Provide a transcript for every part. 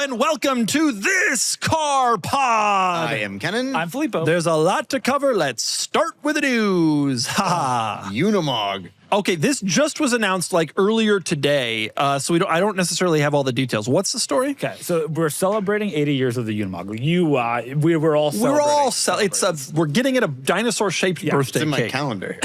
and welcome to This Car Pod. I am Kennan. I'm Filippo. There's a lot to cover. Let's start with the news. Unimog. Okay, this just was announced like earlier today, so I don't necessarily have all the details. What's the story? Okay, so we're celebrating 80 years of the Unimog. We were all celebrating. We're getting it a dinosaur-shaped birthday It's in my cake. calendar.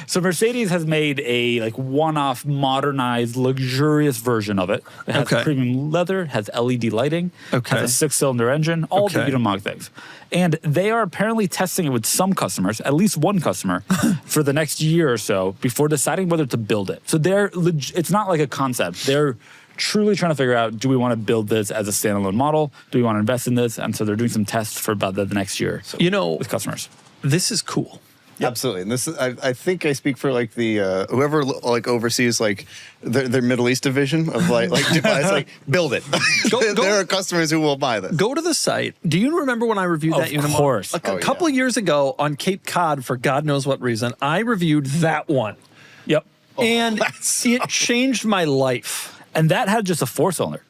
So Mercedes has made a one-off, modernized, luxurious version of it. It has premium leather, has LED lighting, has a 6-cylinder engine, all the Unimog things. And they are apparently testing it with some customers, at least one customer, for the next year or so before deciding whether to build it. So it's not like a concept. They're truly trying to figure out, do we want to build this as a standalone model? Do we want to invest in this? And so they're doing some tests for about the next year. So, with customers. This is cool. Yep. Absolutely, and this is, I think I speak for like the whoever like oversees like their Middle East division of like Dubai. It's like build it. There are customers who will buy this. Go to the site. Do you remember when I reviewed that Unimog? Of course. A couple of years ago on Cape Cod, for God knows what reason, I reviewed that one. Yep. And it changed my life. And that had just a 4-cylinder.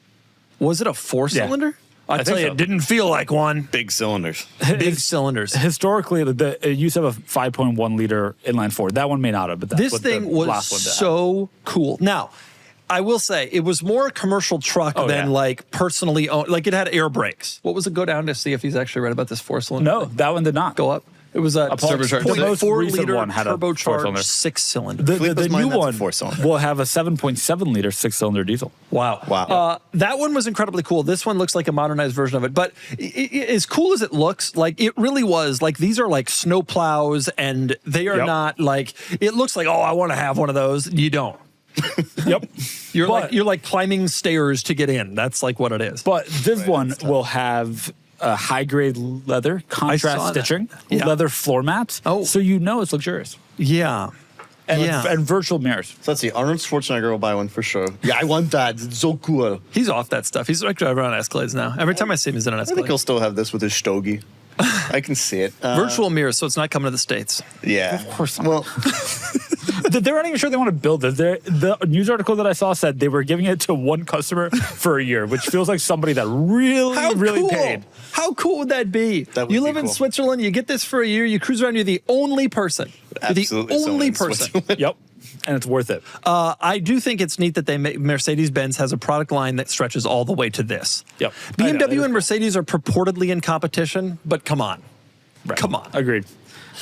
Was it a 4-cylinder? Yeah. I tell you, it didn't feel like one. Big cylinders. Big cylinders. Historically, it used to have a 5.1 liter inline four. That one may not have, but that's this what thing the was last one so cool. Now, I will say it was more a commercial truck than like personally owned. Like it had air brakes. What was it? Go down to see if he's actually right about this 4-cylinder. No, that one did not go up. It was a turbocharged. The most recent 0.4-liter one had a turbocharged 6-cylinder. The new one four-cylinder. will have a 7.7-liter 6-cylinder diesel. Wow. Wow. That one was incredibly cool. This one looks like a modernized version of it. But as cool as it looks, like it really was, like these are like snow plows and they are not like, it looks like, oh, I want to have one of those. You don't. Yep. You're like climbing stairs to get in. That's like what it is. But this one will have high-grade leather, contrast stitching, leather floor mats. Oh. So you know it's luxurious. Yeah. And virtual mirrors. So let's see. Arnold Schwarzenegger will buy one for sure. Yeah, I want that. It's so cool. He's off that stuff. He's like driving around Escalades now. Every time I see him, he's in an Escalade. I think he'll still have this with his stogie. I can see it. Virtual mirrors, so it's not coming to the States. Yeah. Of course not. Well, they're not even sure they want to build this. The news article that I saw said they were giving it to one customer for a year, which feels like somebody that really paid. How cool would that be? You live in Switzerland, you get this for a year, you cruise around, you're the only person. Absolutely. You're the only person. Yep. And it's worth it. I do think it's neat that Mercedes-Benz has a product line that stretches all the way to this. Yep. BMW and Mercedes are purportedly in competition, but come on. Right. Come on. Agreed.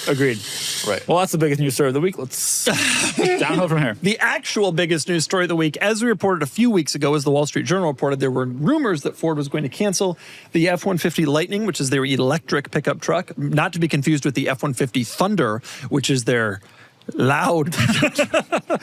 Right. Well, that's the biggest news story of the week. Let's downhill from here. The actual biggest news story of the week, as we reported a few weeks ago, as the Wall Street Journal reported, there were rumors that Ford was going to cancel the F-150 Lightning, which is their electric pickup truck, not to be confused with the F-150 Thunder, which is their loud.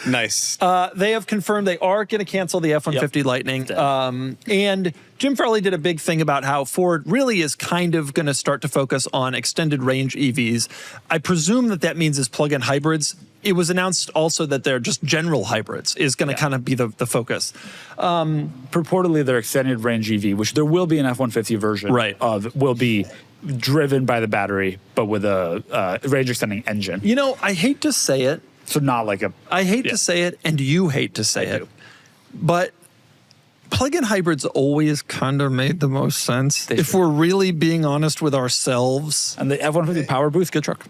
Nice. They have confirmed they are going to cancel the F-150 Lightning. And Jim Farley did a big thing about how Ford really is kind of going to start to focus on extended range EVs. I presume that means is plug-in hybrids. It was announced also that they're just general hybrids is going to kind of be the focus. Purportedly, their extended range EV, which there will be an F-150 version of, will be driven by the battery, but with a range-extending engine. You know, I hate to say it. So not like a... I hate to say it, and you hate to say it. But plug-in hybrids always kind of made the most sense. If we're really being honest with ourselves. And the F-150 Power Boost, good truck.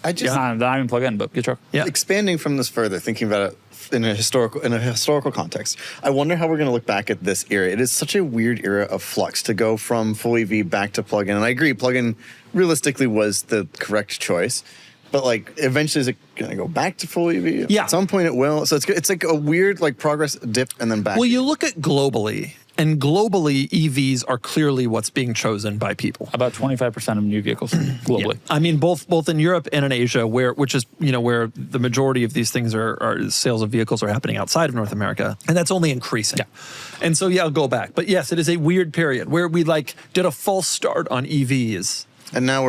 I just... Not even plug-in, but good truck. Yeah. Expanding from this further, thinking about it in a historical context, I wonder how we're going to look back at this era. It is such a weird era of flux to go from full EV back to plug-in. And I agree, plug-in realistically was the correct choice. But like, eventually, is it going to go back to full EV? Yeah. At some point, it will. So it's like a weird like progress dip and then back. Well, you look at globally. And globally, EVs are clearly what's being chosen by people. About 25% of new vehicles globally. Yeah. I mean, both in Europe and in Asia, which is where the majority of these things are sales of vehicles are happening outside of North America, and that's only increasing. Yeah. And so I'll go back, but yes, it is a weird period where we did a false start on EVs. And now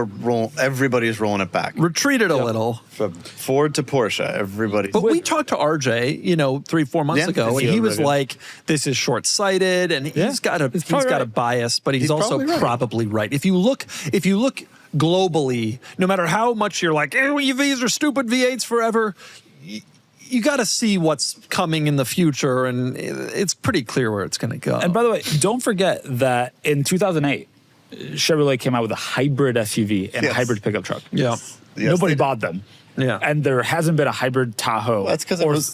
everybody's rolling it back. Retreated a little. From Ford to Porsche, everybody. But we talked to RJ, 3-4 months ago, and he was like, this is short-sighted, and he's got a bias, but he's also probably right. If you look globally, no matter how much you're like, EVs are stupid, V8s forever, you got to see what's coming in the future, and it's pretty clear where it's going to go. And by the way, don't forget that in 2008, Chevrolet came out with a hybrid SUV and a hybrid pickup truck. Yeah. Nobody bought them. Yeah. And there hasn't been a hybrid Tahoe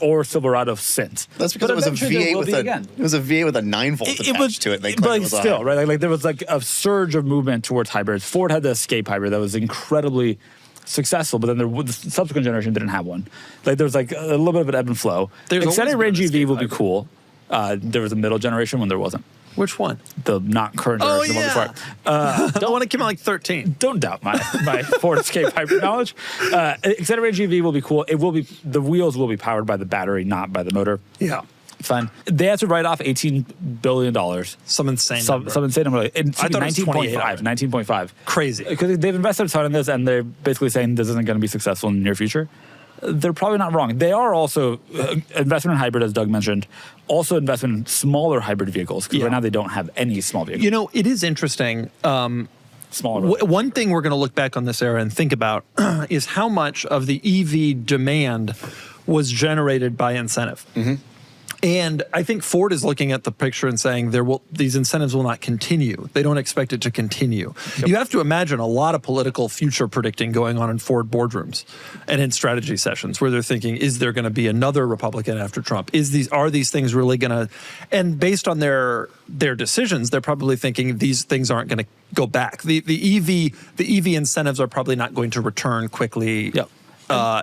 or Silverado since. That's because it was a V8 with a V8 with a 9-volt attached to it. They but still, right? Like there was like a surge of movement towards hybrids. Ford had the Escape hybrid that was incredibly successful, but then the subsequent generation didn't have one. Like there was like a little bit of an ebb and flow. Extended range EV will be cool. There was a middle generation when there wasn't. Which one? The not current generation. Oh, yeah. The one before. The one that came out like 13. Don't doubt my Ford Escape hybrid knowledge. Extended range EV will be cool. It will be, the wheels will be powered by the battery, not by the motor. Yeah. Fine. They had to write off $18 billion. Some insane number. Some insane number. I thought it was 19.5. Crazy. Because they've invested a ton in this, and they're basically saying this isn't going to be successful in the near future. They're probably not wrong. They are also investment in hybrid, as Doug mentioned, also investment in smaller hybrid vehicles, because right now they don't have any small vehicles. You know, it is interesting. Smaller. One thing we're going to look back on this era and think about is how much of the EV demand was generated by incentive. Mm-hmm. And I think Ford is looking at the picture and saying these incentives will not continue. They don't expect it to continue. Yep. You have to imagine a lot of political future predicting going on in Ford boardrooms and in strategy sessions where they're thinking, is there going to be another Republican after Trump? Are these things really going to? And based on their decisions, they're probably thinking these things aren't going to go back. The EV incentives are probably not going to return quickly. Yep.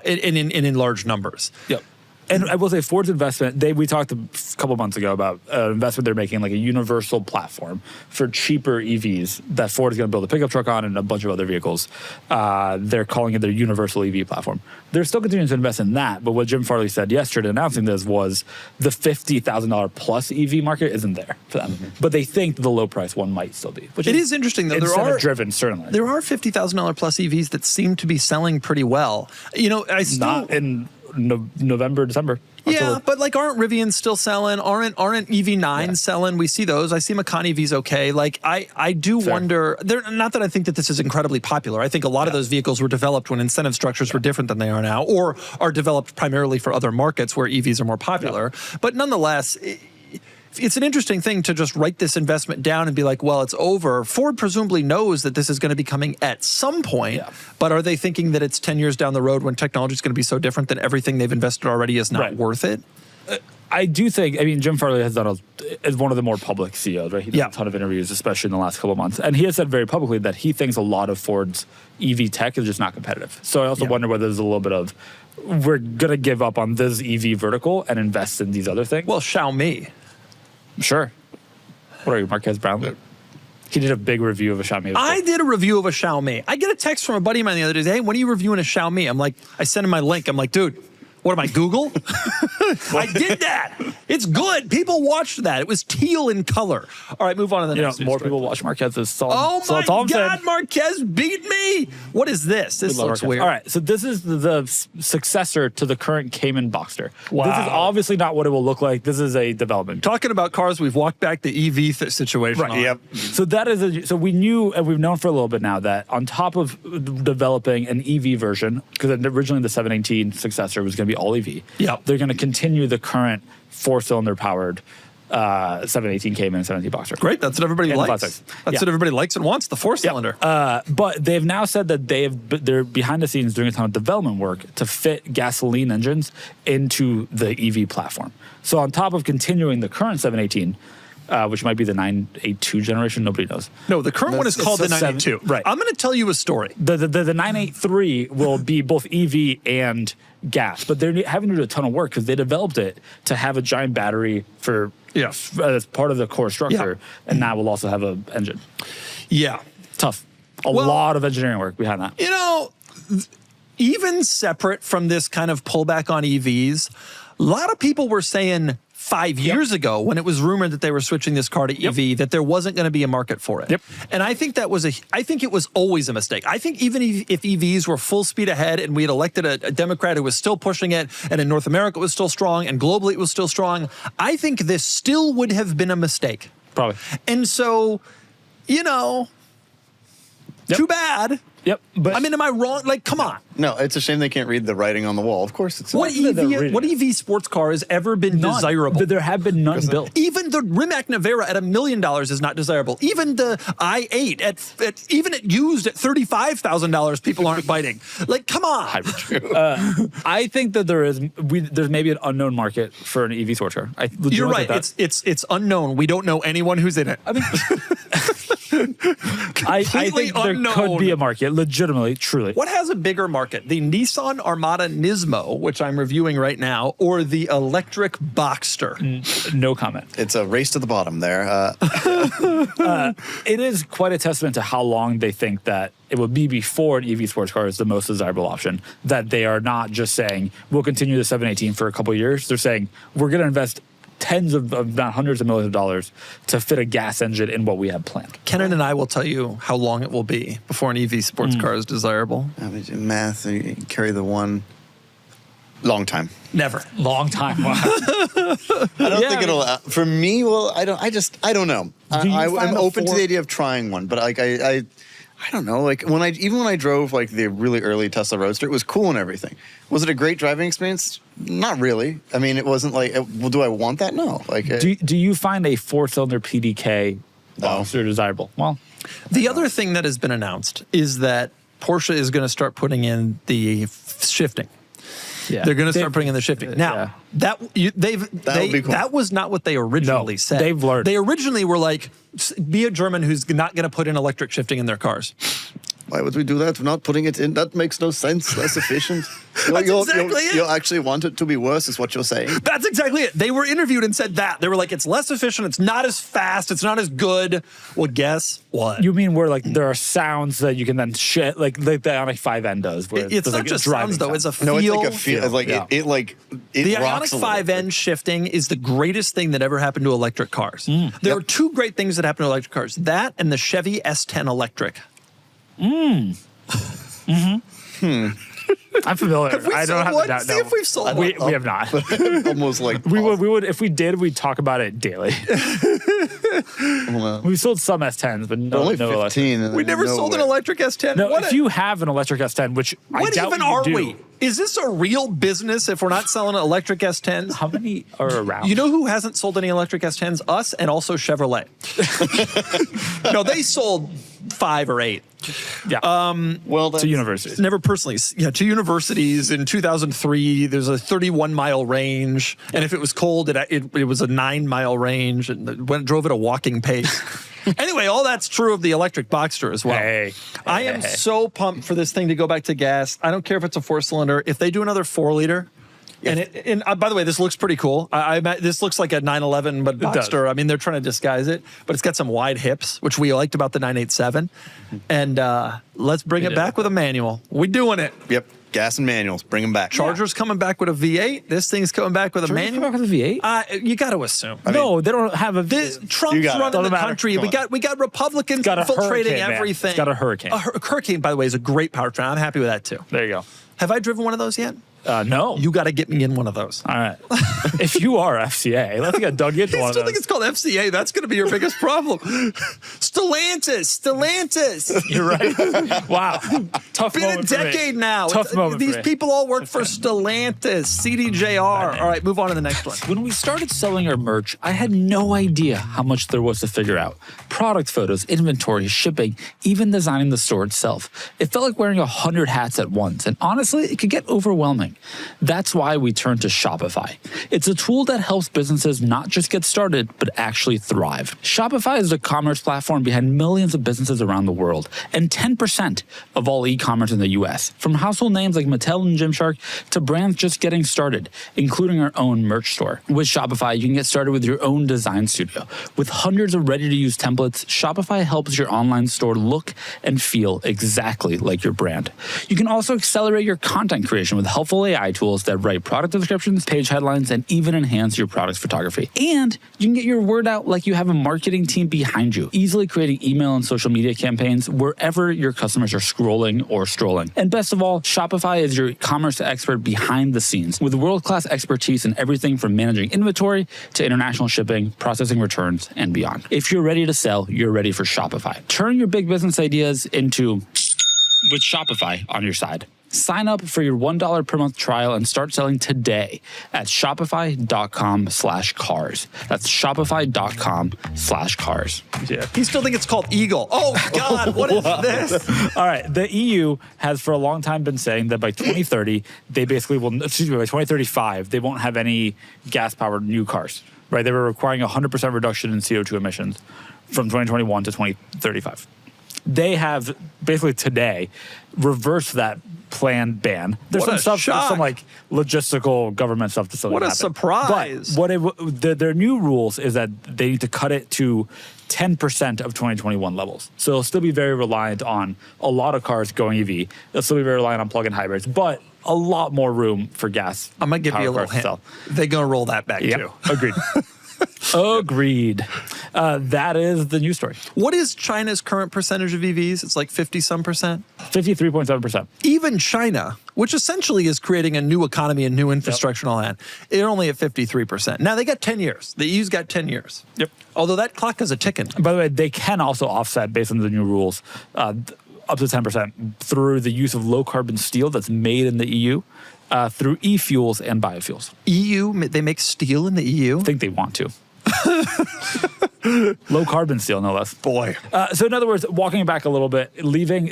In large numbers. Yep. And I will say Ford's investment, we talked a couple months ago about investment they're making, like a universal platform for cheaper EVs that Ford is going to build a pickup truck on and a bunch of other vehicles. They're calling it their universal EV platform. They're still continuing to invest in that, but what Jim Farley said yesterday announcing this was the $50,000 plus EV market isn't there for them. Mm-hmm. But they think the low price one might still be. Which it is interesting, though. Driven, certainly. There are $50,000 plus EVs that seem to be selling pretty well. You know, not in November, December. Yeah, October. but like aren't Rivians still selling? Aren't EV9s selling? We see those. I see Macan EVs okay. Like I do wonder, not that I think that this is incredibly popular. I think a lot of those vehicles were developed when incentive structures were different than they are now, or are developed primarily for other markets where EVs are more popular. Yeah. But nonetheless, it's an interesting thing to just write this investment down and be like, well, it's over. Ford presumably knows that this is going to be coming at some point, but are they thinking that it's 10 years down the road when technology is going to be so different that everything they've invested already is not worth it? I do think, Jim Farley is one of the more public CEOs, right? He does a ton of interviews, especially in the last couple of months. And he has said very publicly that he thinks a lot of Ford's EV tech is just not competitive. So I also wonder whether there's a little bit of, we're going to give up on this EV vertical and invest in these other things. Well, Xiaomi. Sure. What are you, Marquez Brown? He did a big review of a Xiaomi. I did a review of a Xiaomi. I get a text from a buddy of mine the other day. Hey, when are you reviewing a Xiaomi? I'm like, I sent him my link. I'm like, dude, what am I, Google? I did that. It's good. People watched that. It was teal in color. All right, move on to the next. More people watch Marquez's. Oh my God, Marquez beat me. What is this? This looks weird. All right, so this is the successor to the current Cayman Boxster. Wow. This is obviously not what it will look like. This is a development. Talking about cars, we've walked back the EV situation. Right. Yep. So that is so we knew, and we've known for a little bit now, that on top of developing an EV version, because originally the 718 successor was going to be all EV. Yep. They're going to continue the current 4-cylinder powered 718 Cayman and 718 Boxster. Great, that's what everybody likes. That's what everybody likes and wants, the 4-cylinder. But they've now said that they're behind the scenes doing a ton of development work to fit gasoline engines into the EV platform. So on top of continuing the current 718, which might be the 982 generation, nobody knows. No, the current one is called the 982. Right. I'm going to tell you a story. The 983 will be both EV and gas, but they're having to do a ton of work because they developed it to have a giant battery for as part of the core structure, and now we'll also have an engine. Yeah. Tough. A lot of engineering work behind that. You know, even separate from this kind of pullback on EVs, a lot of people were saying 5 years ago, when it was rumored that they were switching this car to EV, that there wasn't going to be a market for it. And I think I think it was always a mistake. I think even if EVs were full speed ahead and we had elected a Democrat who was still pushing it, and in North America it was still strong, and globally it was still strong, I think this still would have been a mistake. Probably. And so, you know, too bad. Yep. But I mean, am I wrong? Like, come on. No, it's a shame they can't read the writing on the wall. Of course, it's What EV sports car has ever been desirable? There have been none built. Even the Rimac Navara at $1 million is not desirable. Even the i8 even at used at $35,000, people aren't biting. Like, come on. I think that there's maybe an unknown market for an EV sports car. You're right. It's unknown. We don't know anyone who's in it. I mean, I think there could be a market, legitimately, truly. What has a bigger market? The Nissan Armada Nismo, which I'm reviewing right now, or the electric Boxster? No comment. It's a race to the bottom there. It is quite a testament to how long they think that it will be before an EV sports car is the most desirable option, that they are not just saying, we'll continue the 718 for a couple of years. They're saying, we're going to invest tens of, not hundreds of millions of dollars to fit a gas engine in what we have planned. Kennan and I will tell you how long it will be before an EV sports car is desirable. I mean, math, you carry the one. Long time. Never. Long time. Wow. I don't think it'll. For me, well, I don't know. I'm open to the idea of trying one, but like I don't know. Like when I drove like the really early Tesla Roadster, it was cool and everything. Was it a great driving experience? Not really. I mean, it wasn't like. Well, do I want that? No. Like, do you find a 4-cylinder PDK Boxster desirable? Well, the other thing that has been announced is that Porsche is going to start putting in the shifting. Yeah. They're going to start putting in the shifting. Now, that was not what they originally said. They've learned. They originally were like, be a German who's not going to put in electric shifting in their cars. Why would we do that? We're not putting it in. That makes no sense. Less efficient. You'll actually want it to be worse, is what you're saying. That's exactly it. They were interviewed and said that. They were like, it's less efficient. It's not as fast. It's not as good. Well, guess what? You mean where like there are sounds that you can then shit like the Ioniq 5N does? Where it's not just sounds though. It's a feel. No, it's like a feel. It's like it the rocks Ioniq 5N shifting is the greatest thing that ever happened to electric cars. There are two great things that happen to electric cars. That and the Chevy S10 electric. I'm familiar. I don't have to doubt. See if we've sold one. We have not. Almost like we would if we did, we'd talk about it daily. We sold some S10s, but only no 15. We never sold an electric S10. No, if you have an electric S10, which I doubt even are we? Is this a real business if we're not selling electric S10s? How many are around? You know who hasn't sold any electric S10s? Us and also Chevrolet. No, they sold 5 or 8. Yeah. Well, to universities. Never personally. Yeah, to universities. In 2003, there's a 31-mile range, and if it was cold, it was a 9-mile range, and drove at a walking pace. Anyway, all that's true of the electric Boxster as well. I am so pumped for this thing to go back to gas. I don't care if it's a 4-cylinder. If they do another 4-liter, and by the way, this looks pretty cool. This looks like a 911, but Boxster. I mean, they're trying to disguise it, but it's got some wide hips, which we liked about the 987. And let's bring it back with a manual. We're doing it. Yep. Gas and manuals, bring them back. Charger's coming back with a V8. This thing's coming back with a manual. Coming back with a V8? You got to assume. No, they don't have a V8. Trump's running the country. We got Republicans infiltrating everything. It's got a Hurricane. A Hurricane, by the way, is a great powertrain. I'm happy with that too. There you go. Have I driven one of those yet? No. You got to get me in one of those. All right. If you are FCA, let's get Doug into one of those. I still think it's called FCA. That's going to be your biggest problem. Stellantis. You're right. Wow. Tough Been moment a decade now. Tough moment These people all work for Stellantis, CDJR. All right, move on to the next one. When we started selling our merch, I had no idea how much there was to figure out. Product photos, inventory, shipping, even designing the store itself. It felt like wearing 100 hats at once, and honestly, it could get overwhelming. That's why we turned to Shopify. It's a tool that helps businesses not just get started, but actually thrive. Shopify is the commerce platform behind millions of businesses around the world, and 10% of all e-commerce in the US, from household names like Mattel and Gymshark to brands just getting started, including our own merch store. With Shopify, you can get started with your own design studio. With hundreds of ready-to-use templates, Shopify helps your online store look and feel exactly like your brand. You can also accelerate your content creation with helpful AI tools that write product descriptions, page headlines, and even enhance your product's photography. And you can get your word out like you have a marketing team behind you, easily creating email and social media campaigns wherever your customers are scrolling or strolling. And best of all, Shopify is your commerce expert behind the scenes with world-class expertise in everything from managing inventory to international shipping, processing returns, and beyond. If you're ready to sell, you're ready for Shopify. Turn your big business ideas into with Shopify on your side. Sign up for your $1 per month trial and start selling today at shopify.com/cars. That's shopify.com/cars. Yeah. You still think it's called Eagle. Oh, God, what is this? All right. The EU has for a long time been saying that by 2030, they basically will, by 2035, they won't have any gas-powered new cars, right? They were requiring 100% reduction in CO2 emissions from 2021 to 2035. They have basically today reversed that planned ban. There's What some a stuff, shock. some like logistical government stuff to still What a happen. surprise. But their new rules is that they need to cut it to 10% of 2021 levels. So they'll still be very reliant on a lot of cars going EV. They'll still be very reliant on plug-in hybrids, but a lot more room for gas. I'm going to give you a little hint. They're going to roll that back, too. Agreed. Agreed. That is the news story. What is China's current percentage of EVs? It's like 50-some%? 53.7%. Even China, which essentially is creating a new economy and new infrastructure and all that, they're only at 53%. Now, they got 10 years. The EU's got 10 years. Yep. Although that clock is a ticking. By the way, they can also offset, based on the new rules, up to 10% through the use of low-carbon steel that's made in the EU, through e-fuels and biofuels. EU, they make steel in the EU? I think they want to. Low-carbon steel, no less. Boy. So in other words, walking back a little bit,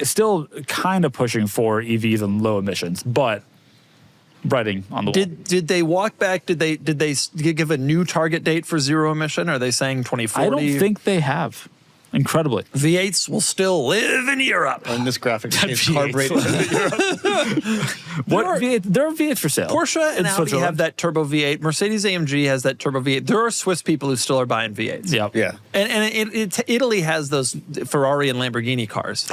still kind of pushing for EVs and low emissions, but writing on the wall. Did they walk back? Did they give a new target date for zero emission? Are they saying 2040? I don't think they have. Incredibly. V8s will still live in Europe. And this graphic is V8s. carbureted. There are V8s for sale. Porsche and Audi have that turbo V8. Mercedes-AMG has that turbo V8. There are Swiss people who still are buying V8s. Yep. Yeah. And Italy has those Ferrari and Lamborghini cars.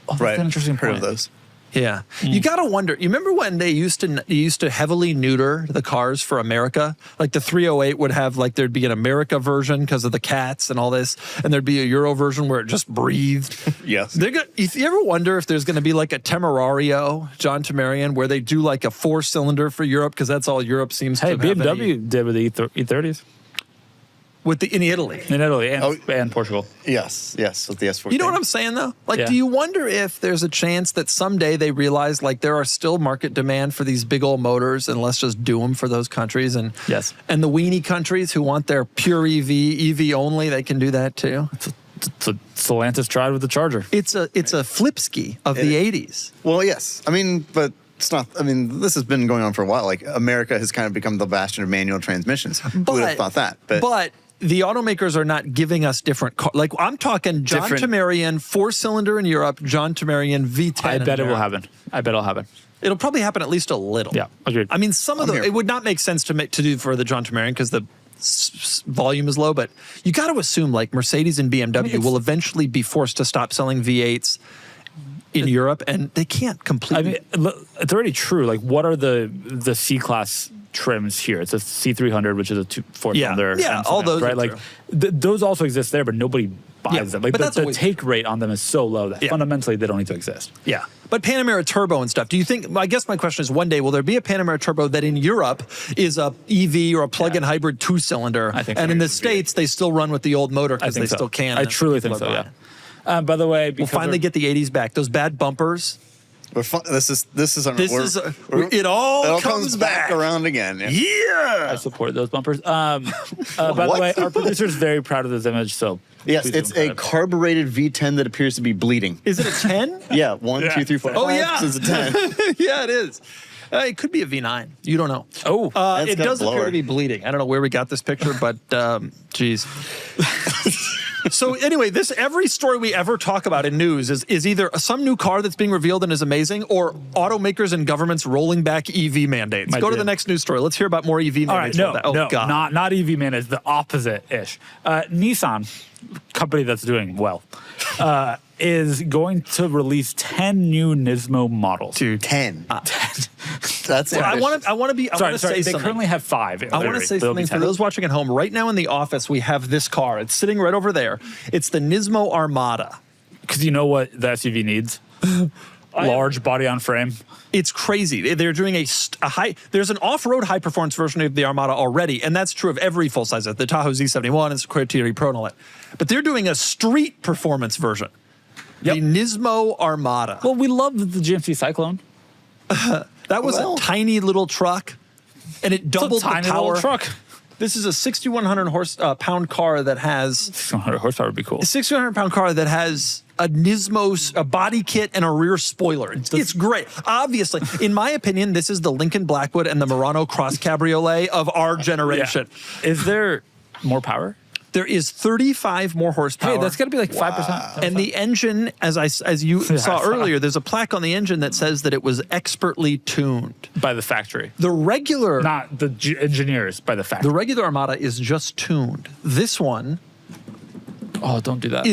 Oh, Right. That's an interesting Heard point. of those. Yeah. You got to wonder. You remember when they used to heavily neuter the cars for America? Like the 308 would have, like, there'd be an America version because of the cats and all this, and there'd be a Euro version where it just breathed. Yes. You ever wonder if there's going to be like a Temerario, John Temerian, where they do like a 4-cylinder for Europe because that's all Europe seems to have. BMW did with the E30s. In Italy. In Italy and Portugal. Yes. With the S14. You know what I'm saying, though? Like, Yeah. do you wonder if there's a chance that someday they realize, like, there are still market demand for these big old motors, and let's just do them for those countries? And Yes. And the weenie countries who want their pure EV only, they can do that too. So Stellantis tried with the Charger. It's a flipski of the 80s. Well, yes. I mean, but it's not. I mean, this has been going on for a while. Like, America has kind of become the bastion of manual transmissions. Who would have thought that? But the automakers are not giving us different cars. Like, I'm talking John Temerian 4-cylinder in Europe, John Temerian V10. I bet it will happen. It'll probably happen at least a little. Yeah, agreed. I mean, some of it would not make sense to do for the John Temerian because the volume is low, but you got to assume like Mercedes and BMW will eventually be forced to stop selling V8s in Europe, and they can't completely. I mean, it's already true. Like, what are the C-Class trims here? It's a C300, which is a 4-cylinder. Yeah, all those right? are Like, those also exist there, but nobody buys them. Like, but the take rate on them is so low that fundamentally they don't need to exist. Yeah. But Panamera Turbo and stuff, do you think, I guess my question is, one day, will there be a Panamera Turbo that in Europe is a EV or a plug-in hybrid 2-cylinder? I think and so. in the States, they still run with the old motor because they still can. I truly think so, yeah. By the way, we'll finally get the 80s back. Those bad bumpers. It all comes back around again. Yeah. I support those bumpers. By the way, our producer is very proud of this image, so yes, it's a carbureted V10 that appears to be bleeding. Is it a 10? Yeah, 1, 2, 3, 4. Oh, yeah. It's a 10. Yeah, it is. It could be a V9. You don't know. Oh, it does appear to be bleeding. I don't know where we got this picture, but geez. So anyway, every story we ever talk about in news is either some new car that's being revealed and is amazing, or automakers and governments rolling back EV mandates. Go to the next news story. Let's hear about more EV mandates. All right, no, not EV mandates. The opposite-ish. Nissan, company that's doing well, is going to release 10 new Nismo models. Dude, 10. 10. That's I want to say They something. currently have 5. I want to say something for those watching at home. Right now in the office, we have this car. It's sitting right over there. It's the Nismo Armada. Because you know what the SUV needs? Large body on frame. It's crazy. They're doing a high. There's an off-road high-performance version of the Armada already, and that's true of every full-size. The Tahoe Z71 and Criteria Pro and all that. But they're doing a street performance version. The Nismo Armada. Well, we love the GMC Cyclone. That was a tiny little truck, and it doubled the tiny power. little truck. This is a 6,100 pound car that has 600 horsepower would be cool. a 6,100 pound car that has a Nismo, a body kit, and a rear spoiler. It's great. Obviously, in my opinion, this is the Lincoln Blackwood and the Murano Cross Cabriolet of our generation. Yeah. Is there more power? There is 35 more horsepower. Hey, that's got to be like 5%. And the engine, as you saw earlier, there's a plaque on the engine that says that it was expertly tuned by the factory. The regular, not the engineers, by the factory. The regular Armada is just tuned. This one, oh, don't do that.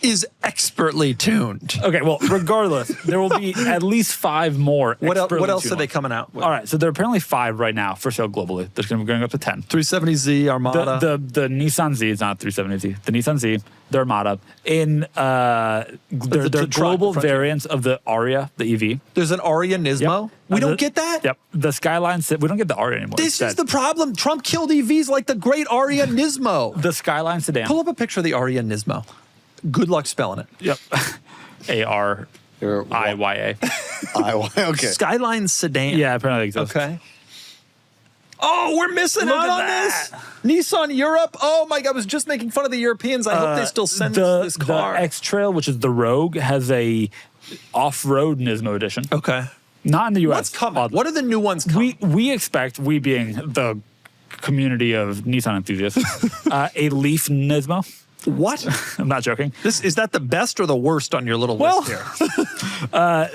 Is expertly tuned. Okay, well, regardless, there will be at least 5 more. What else are they coming out with? All right, so there are apparently 5 right now for sale globally. There's going to be going up to 10. 370Z Armada. The Nissan Z is not 370Z. The Nissan Z, the Armada, in their global variants of the Aria, the EV. There's an Aria Nismo. Yep. We don't get that? Yep. The Skyline, we don't get the Aria anymore. This is the problem. Trump killed EVs like the great Aria Nismo. The Skyline sedan. Pull up a picture of the Aria Nismo. Good luck spelling it. Yep. A-R-I-Y-A. Okay. Skyline sedan. Yeah, apparently it exists. Okay. Oh, we're missing Look out at on that. this. Nissan Europe. Oh my God, I was just making fun of the Europeans. I hope they still send this car. The X-Trail, which is the Rogue, has a off-road Nismo edition. Okay. Not in the U.S. What's coming? What are the new ones coming? We expect, we being the community of Nissan enthusiasts, a Leaf Nismo. What? I'm not joking. Is that the best or the worst on your little list here?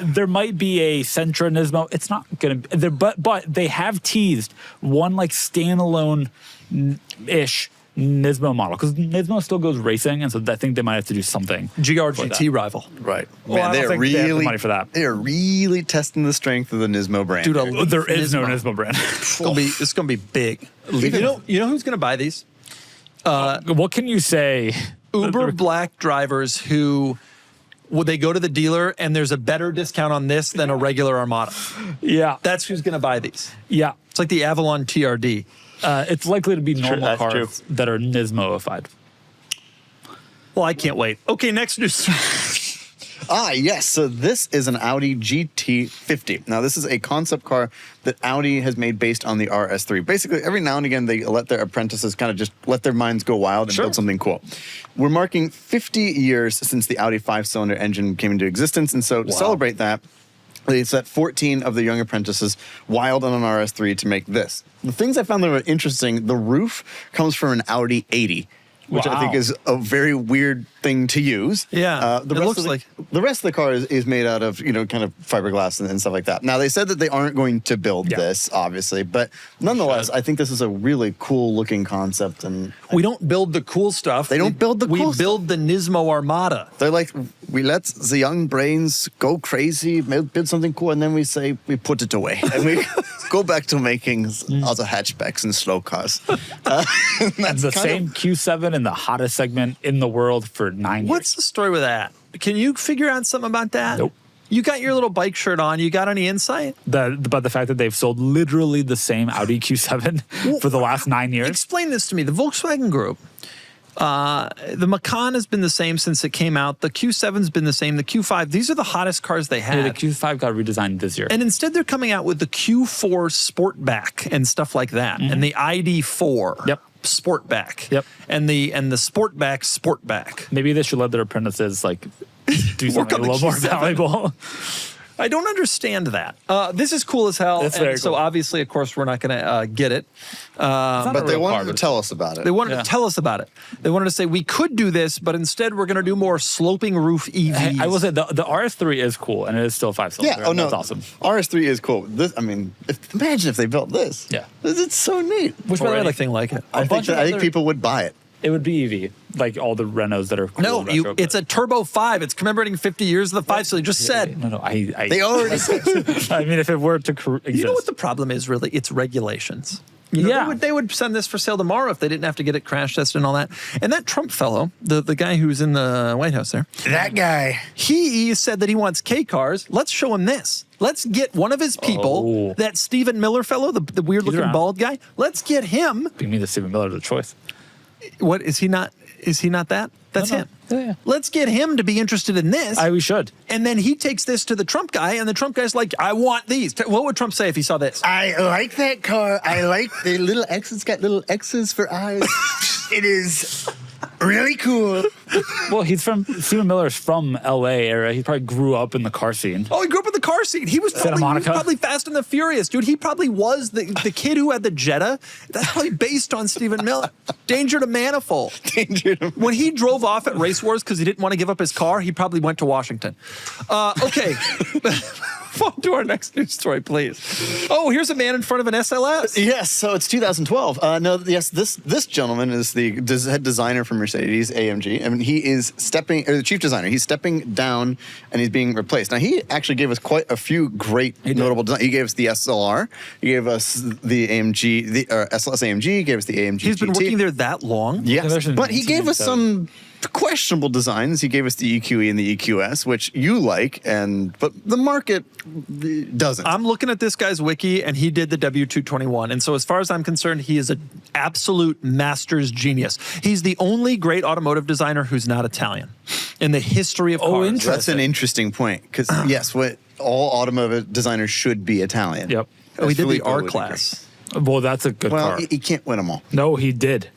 There might be a Sentra Nismo. It's not going to be, but they have teased one like standalone-ish Nismo model, because Nismo still goes racing, and so I think they might have to do something. GRGT rival. Right. Well, Man, I don't think they have the money for that. They are really testing the strength of the Nismo brand. Dude, There is no Nismo brand. It's gonna be big. You know who's gonna buy these? What can you say? Uber Black drivers who would they go to the dealer and there's a better discount on this than a regular Armada. Yeah. That's who's gonna buy these. Yeah. It's like the Avalon TRD. It's likely to be normal cars true. that are Nismo-ified. Well, I can't wait. Okay, next news. Yes. So this is an Audi GT50. Now, this is a concept car that Audi has made based on the RS3. Basically, every now and again, they let their apprentices kind of just let their minds go wild and build something cool. We're marking 50 years since the Audi 5-cylinder engine came into existence. And so to celebrate that, they set 14 of the young apprentices wild on an RS3 to make this. The things I found that were interesting, the roof comes from an Audi 80. Which I think is a very weird thing to use. Yeah, the rest of the car is made out of kind of fiberglass and stuff like that. Now they said that they aren't going to build this, obviously, but nonetheless, I think this is a really cool looking concept. And we don't build the cool stuff. They don't build the cool We build the Nismo Armada. They're like, we let the young brains go crazy, build something cool, and then we say we put it away and we go back to making other hatchbacks and slow cars. That's the same Q7 in the hottest segment in the world for 9 years. What's the story with that? Can you figure out something about that? Nope. You got your little bike shirt on. You got any insight? About the fact that they've sold literally the same Audi Q7 for the last 9 years? Explain this to me. The Volkswagen Group, the Macan has been the same since it came out. The Q7's been the same. The Q5, these are the hottest cars they had. Yeah, the Q5 got redesigned this year. And instead they're coming out with the Q4 Sportback and stuff like that. And the ID4. Yep. Sportback. Yep. And the Sportback. Maybe they should let their apprentices do something a little more valuable. I don't understand that. This is cool as hell. That's very so cool. obviously, of course, we're not going to get it. But they wanted to tell us about it. They wanted to tell us about it. They wanted to say we could do this, but instead we're going to do more sloping roof EVs. I will say the RS3 is cool, and it is still 5-cylinder. Yeah, That's awesome. RS3 is cool. Imagine if they built this. Yeah. It's so neat. Which or anything like it. I think people would buy it. It would be EV, like all the Renaults that are cool. No, it's a Turbo 5. It's commemorating 50 years of the 5. So you just said. No, They already said. I mean, if it were to exist. You know what the problem is, really? It's regulations. They would send this for sale tomorrow if they didn't have to get it crash tested and all that. And that Trump fellow, the guy who's in the White House there. That guy. He said that he wants K cars. Let's show him this. Let's get one of his people, that Stephen Miller fellow, the weird-looking bald guy. Let's get him. You mean the Stephen Miller the choice? What is he not? Is he not that? That's him. Yeah. Let's get him to be interested in this. We should. And then he takes this to the Trump guy, and the Trump guy's like, I want these. What would Trump say if he saw this? I like that car. I like the little X. It's got little X's for eyes. It is really cool. Well, Stephen Miller's from L.A. area. He probably grew up in the car scene. Oh, he grew up in the car scene. He was probably Fast and the Furious, dude. He probably was the kid who had the Jetta. That's probably based on Stephen Miller. Danger to Manifold. When he drove off at Race Wars because he didn't want to give up his car, he probably went to Washington. Okay. On to our next news story, please. Oh, here's a man in front of an SLS. Yes, so it's 2012. This gentleman is the head designer for Mercedes-AMG. I mean, he is the chief designer. He's stepping down and he's being replaced. Now, he actually gave us quite a few great notable designs. He gave us the SLR. He gave us the AMG, the SLS AMG. He gave us the AMG He's been GT. working there that long? Yes, but he gave us some questionable designs. He gave us the EQE and the EQS, which you like, but the market doesn't. I'm looking at this guy's wiki, and he did the W221. And so as far as I'm concerned, he is an absolute master's genius. He's the only great automotive designer who's not Italian in the history of cars. Interesting. That's an interesting point, because yes, all automotive designers should be Italian. Yep. Oh, he did the Filippo R would class. Well, that's a good car. Well, he can't win them all. No, he did.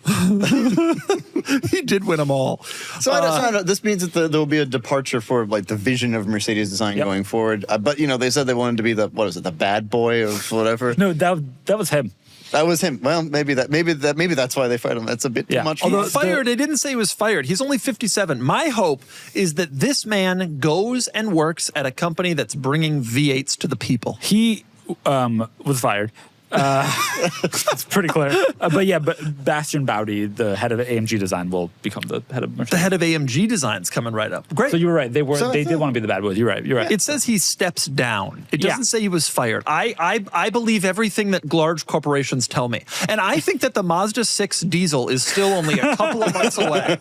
He did win them all. So I don't, this means that there will be a departure for like the vision of Mercedes design going forward. But they said they wanted to be the bad boy of whatever. No, that was him. That was him. Well, maybe that's why they fired him. That's a bit too much. Although fired, they didn't say he was fired. He's only 57. My hope is that this man goes and works at a company that's bringing V8s to the people. He was fired. It's pretty clear. But Bastian Bowdy, the head of AMG design, will become the head of Mercedes. The head of AMG design's coming right up. Great. So you were right. They did want to be the bad boys. You're right. It says he steps down. It doesn't say he was fired. I believe everything that large corporations tell me. And I think that the Mazda 6 diesel is still only a couple of months away.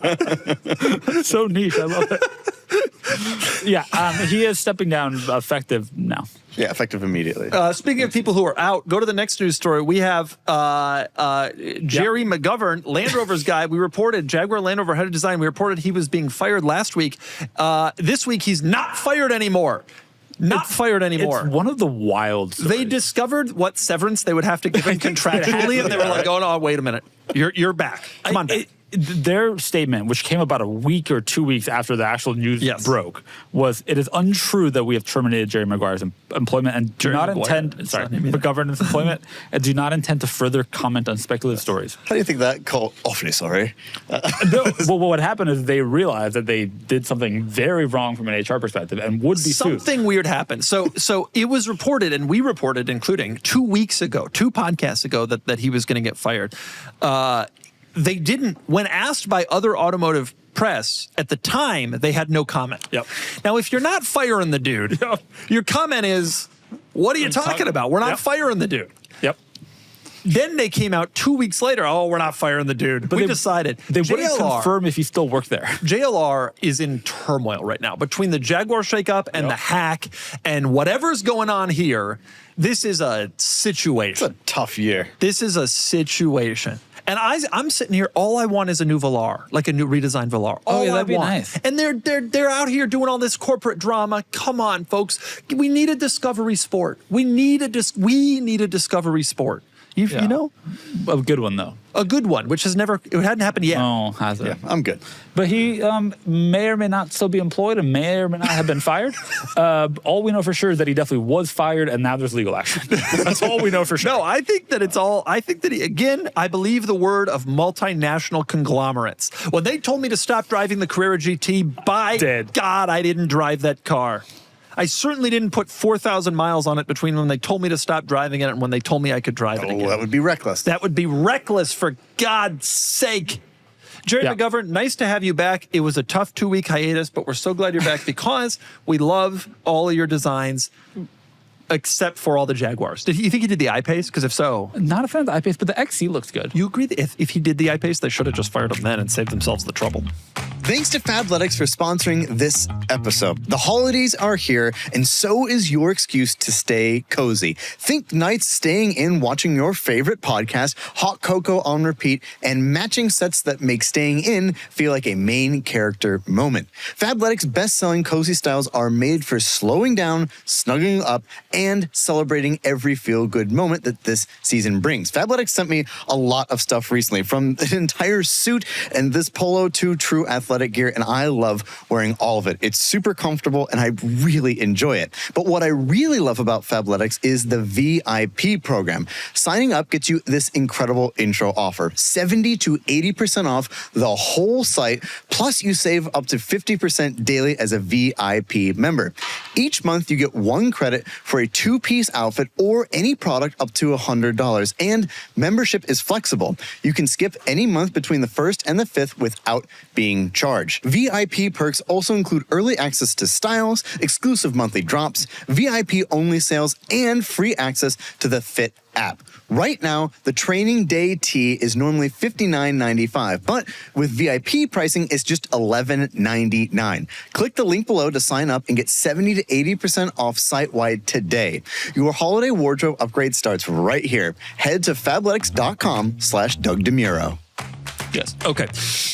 So niche. I love it. He is stepping down effective now. Yeah, effective immediately. Speaking of people who are out, go to the next news story. We have Jerry McGovern, Land Rover's guy. We reported, Jaguar Land Rover head of design, we reported he was being fired last week. This week, he's not fired anymore. Fired anymore. It's one of the wild stories. They discovered what severance they would have to give him contractually, and they were like, oh, no, wait a minute. You're back. Come on back. Their statement, which came about a week or 2 weeks after the actual news broke, was it is untrue that we have terminated Jerry Maguire's employment and do not intend McGovern's employment and do not intend to further comment on speculative stories. How do you think that call? Awfully sorry. Well, what happened is they realized that they did something very wrong from an HR perspective and would be sued. Something weird happened. So it was reported, and we reported, including 2 weeks ago, 2 podcasts ago, that he was going to get fired. They didn't, when asked by other automotive press at the time, they had no comment. Yep. Now, if you're not firing the dude, your comment is, what are you talking about? We're not firing the dude. Yep. Then they came out 2 weeks later, we're not firing the dude. But we decided. They wouldn't confirm if he still worked there. JLR is in turmoil right now. Between the Jaguar shakeup and the hack and whatever's going on here, this is a situation. It's a tough year. This is a situation. And I'm sitting here, all I want is a new Velar, like a new redesigned Velar. All that'd be want. nice. And they're out here doing all this corporate drama. Come on, folks. We need a Discovery Sport. We need a Discovery Sport. You know? A good one, though. A good one, which hadn't happened yet. Oh, has it? Yeah, I'm good. But he may or may not still be employed and may or may not have been fired. All we know for sure is that he definitely was fired and now there's legal action. That's all we know for sure. No, I think that I believe the word of multinational conglomerates. When they told me to stop driving the Carrera GT, God, I didn't drive that car. I certainly didn't put 4,000 miles on it between when they told me to stop driving it and when they told me I could drive it again. That would be reckless. That would be reckless, for God's sake. Jerry McGovern, nice to have you back. It was a tough 2-week hiatus, but we're so glad you're back because we love all of your designs, except for all the Jaguars. You think he did the I-Pace? Because if so... Not a fan of the I-Pace, but the XC looks good. You agree that if he did the I-Pace, they should have just fired him then and saved themselves the trouble? Thanks to Fabletics for sponsoring this episode. The holidays are here, and so is your excuse to stay cozy. Think nights staying in watching your favorite podcast, hot cocoa on repeat, and matching sets that make staying in feel like a main character moment. Fabletics' best-selling cozy styles are made for slowing down, snuggling up, and celebrating every feel-good moment that this season brings. Fabletics sent me a lot of stuff recently, from an entire suit and this polo to true athletic gear, and I love wearing all of it. It's super comfortable, and I really enjoy it. But what I really love about Fabletics is the VIP program. Signing up gets you this incredible intro offer, 70 to 80% off the whole site, plus you save up to 50% daily as a VIP member. Each month, you get 1 credit for a 2-piece outfit or any product up to $100, and membership is flexible. You can skip any month between the 1st and the 5th without being charged. VIP perks also include early access to styles, exclusive monthly drops, VIP-only sales, and free access to the Fit app. Right now, the training day tee is normally $59.95, but with VIP pricing, it's just $11.99. Click the link below to sign up and get 70 to 80% off site-wide today. Your holiday wardrobe upgrade starts right here. Head to fabletics.com/Doug DeMuro. Yes. Okay.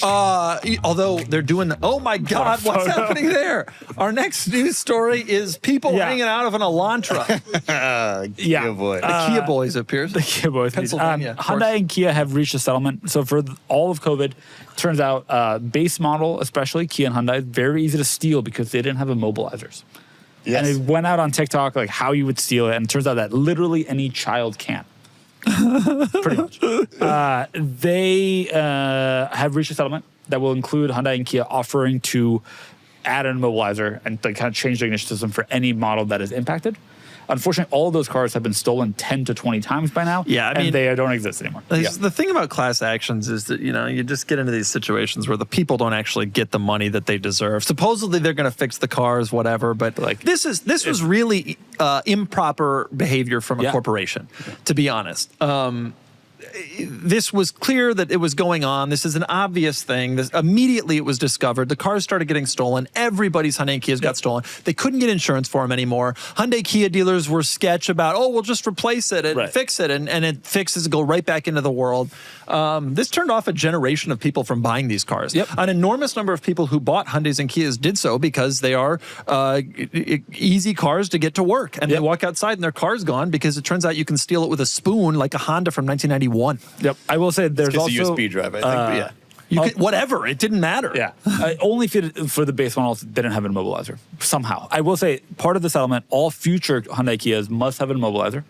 Although they're doing oh my God, what's happening there? Our next news story is people hanging out of an Elantra. Kia boy. The Kia boys, it appears. The Kia boys. Pennsylvania. Hyundai and Kia have reached a settlement. So for all of COVID, turns out base model, especially Kia and Hyundai, very easy to steal because they didn't have immobilizers. Yes. And it went out on TikTok like how you would steal it, and it turns out that literally any child can. Pretty much. They have reached a settlement that will include Hyundai and Kia offering to add an immobilizer and kind of change the ignition system for any model that is impacted. Unfortunately, all of those cars have been stolen 10 to 20 times by now. Yeah, I mean, and they don't exist anymore. The thing about class actions is that, you just get into these situations where the people don't actually get the money that they deserve. Supposedly they're going to fix the cars, whatever, but like this was really improper behavior from a corporation, to be honest. This was clear that it was going on. This is an obvious thing. Immediately it was discovered. The cars started getting stolen. Everybody's Hyundai and Kias got stolen. They couldn't get insurance for them anymore. Hyundai Kia dealers were sketch about, we'll just replace it and fix it. And it fixes, go right back into the world. This turned off a generation of people from buying these cars. An enormous number of people who bought Hyundais and Kias did so because they are easy cars to get to work. And they walk outside and their car's gone because it turns out you can steal it with a spoon like a Honda from 1991. Yep. I will say there's also a USB drive, I think. But you could, whatever. It didn't matter. Yeah. Only for the base models didn't have an immobilizer. Somehow. I will say part of the settlement, all future Hyundai Kias must have an immobilizer,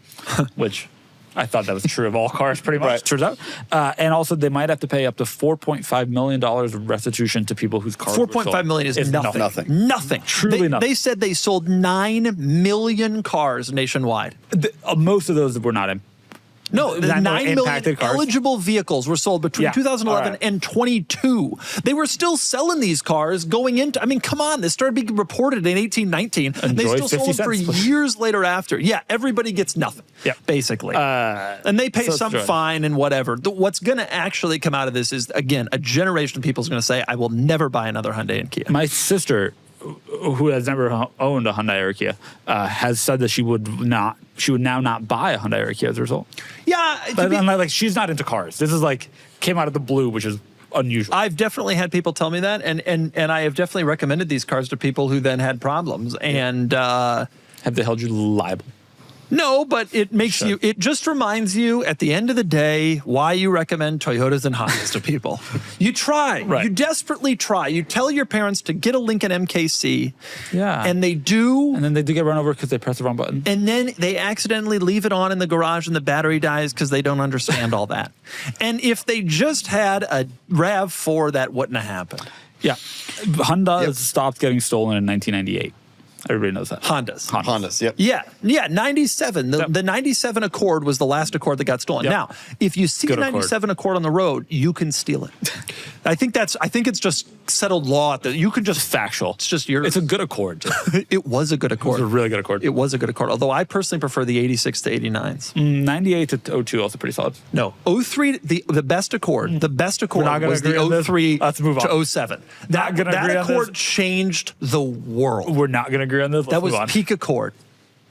which I thought that was true of all cars pretty much, turns out. And also they might have to pay up to $4.5 million of restitution to people whose cars were sold. $4.5 million is nothing. Nothing. Truly nothing. They said they sold 9 million cars nationwide. Most of those were not in. No, the 9 million cars. eligible vehicles were sold between 2011 and 22. They were still selling these cars going into, come on, this started being reported in 1819. And they still sold for years later after. Yeah, everybody gets nothing, basically. And they pay some fine and whatever. What's going to actually come out of this is, again, a generation of people is going to say, I will never buy another Hyundai and Kia. My sister, who has never owned a Hyundai or Kia, has said that she would now not buy a Hyundai or Kia as a result. Yeah. Like she's not into cars. This is like came out of the blue, which is unusual. I've definitely had people tell me that, and I have definitely recommended these cars to people who then had problems. And have they held you liable? No, but it makes it just reminds you at the end of the day why you recommend Toyotas and Hondas to people. You try. You desperately try. You tell your parents to get a Lincoln MKC. And they do. And then they do get run over because they press the wrong button. And then they accidentally leave it on in the garage and the battery dies because they don't understand all that. And if they just had a RAV4, that wouldn't have happened. Yeah. Honda stopped getting stolen in 1998. Everybody knows that. Hondas, yep. Yeah, 97. The 97 Accord was the last Accord that got stolen. Now, if you see a 97 Accord on the road, you can steal it. I think it's just settled law that you could just Factual. It's just yours. It's a good Accord. It was a good Accord. It was a really good Accord. It was a good Accord. Although I personally prefer the 86 to 89s. 98 to 02 also pretty solid. No, 03, the best Accord. The best Accord not gonna was agree on the this. 03 Let's move on. to 07. That agree on Accord this. changed the world. We're not going to agree on this. Let's That was move on. peak Accord.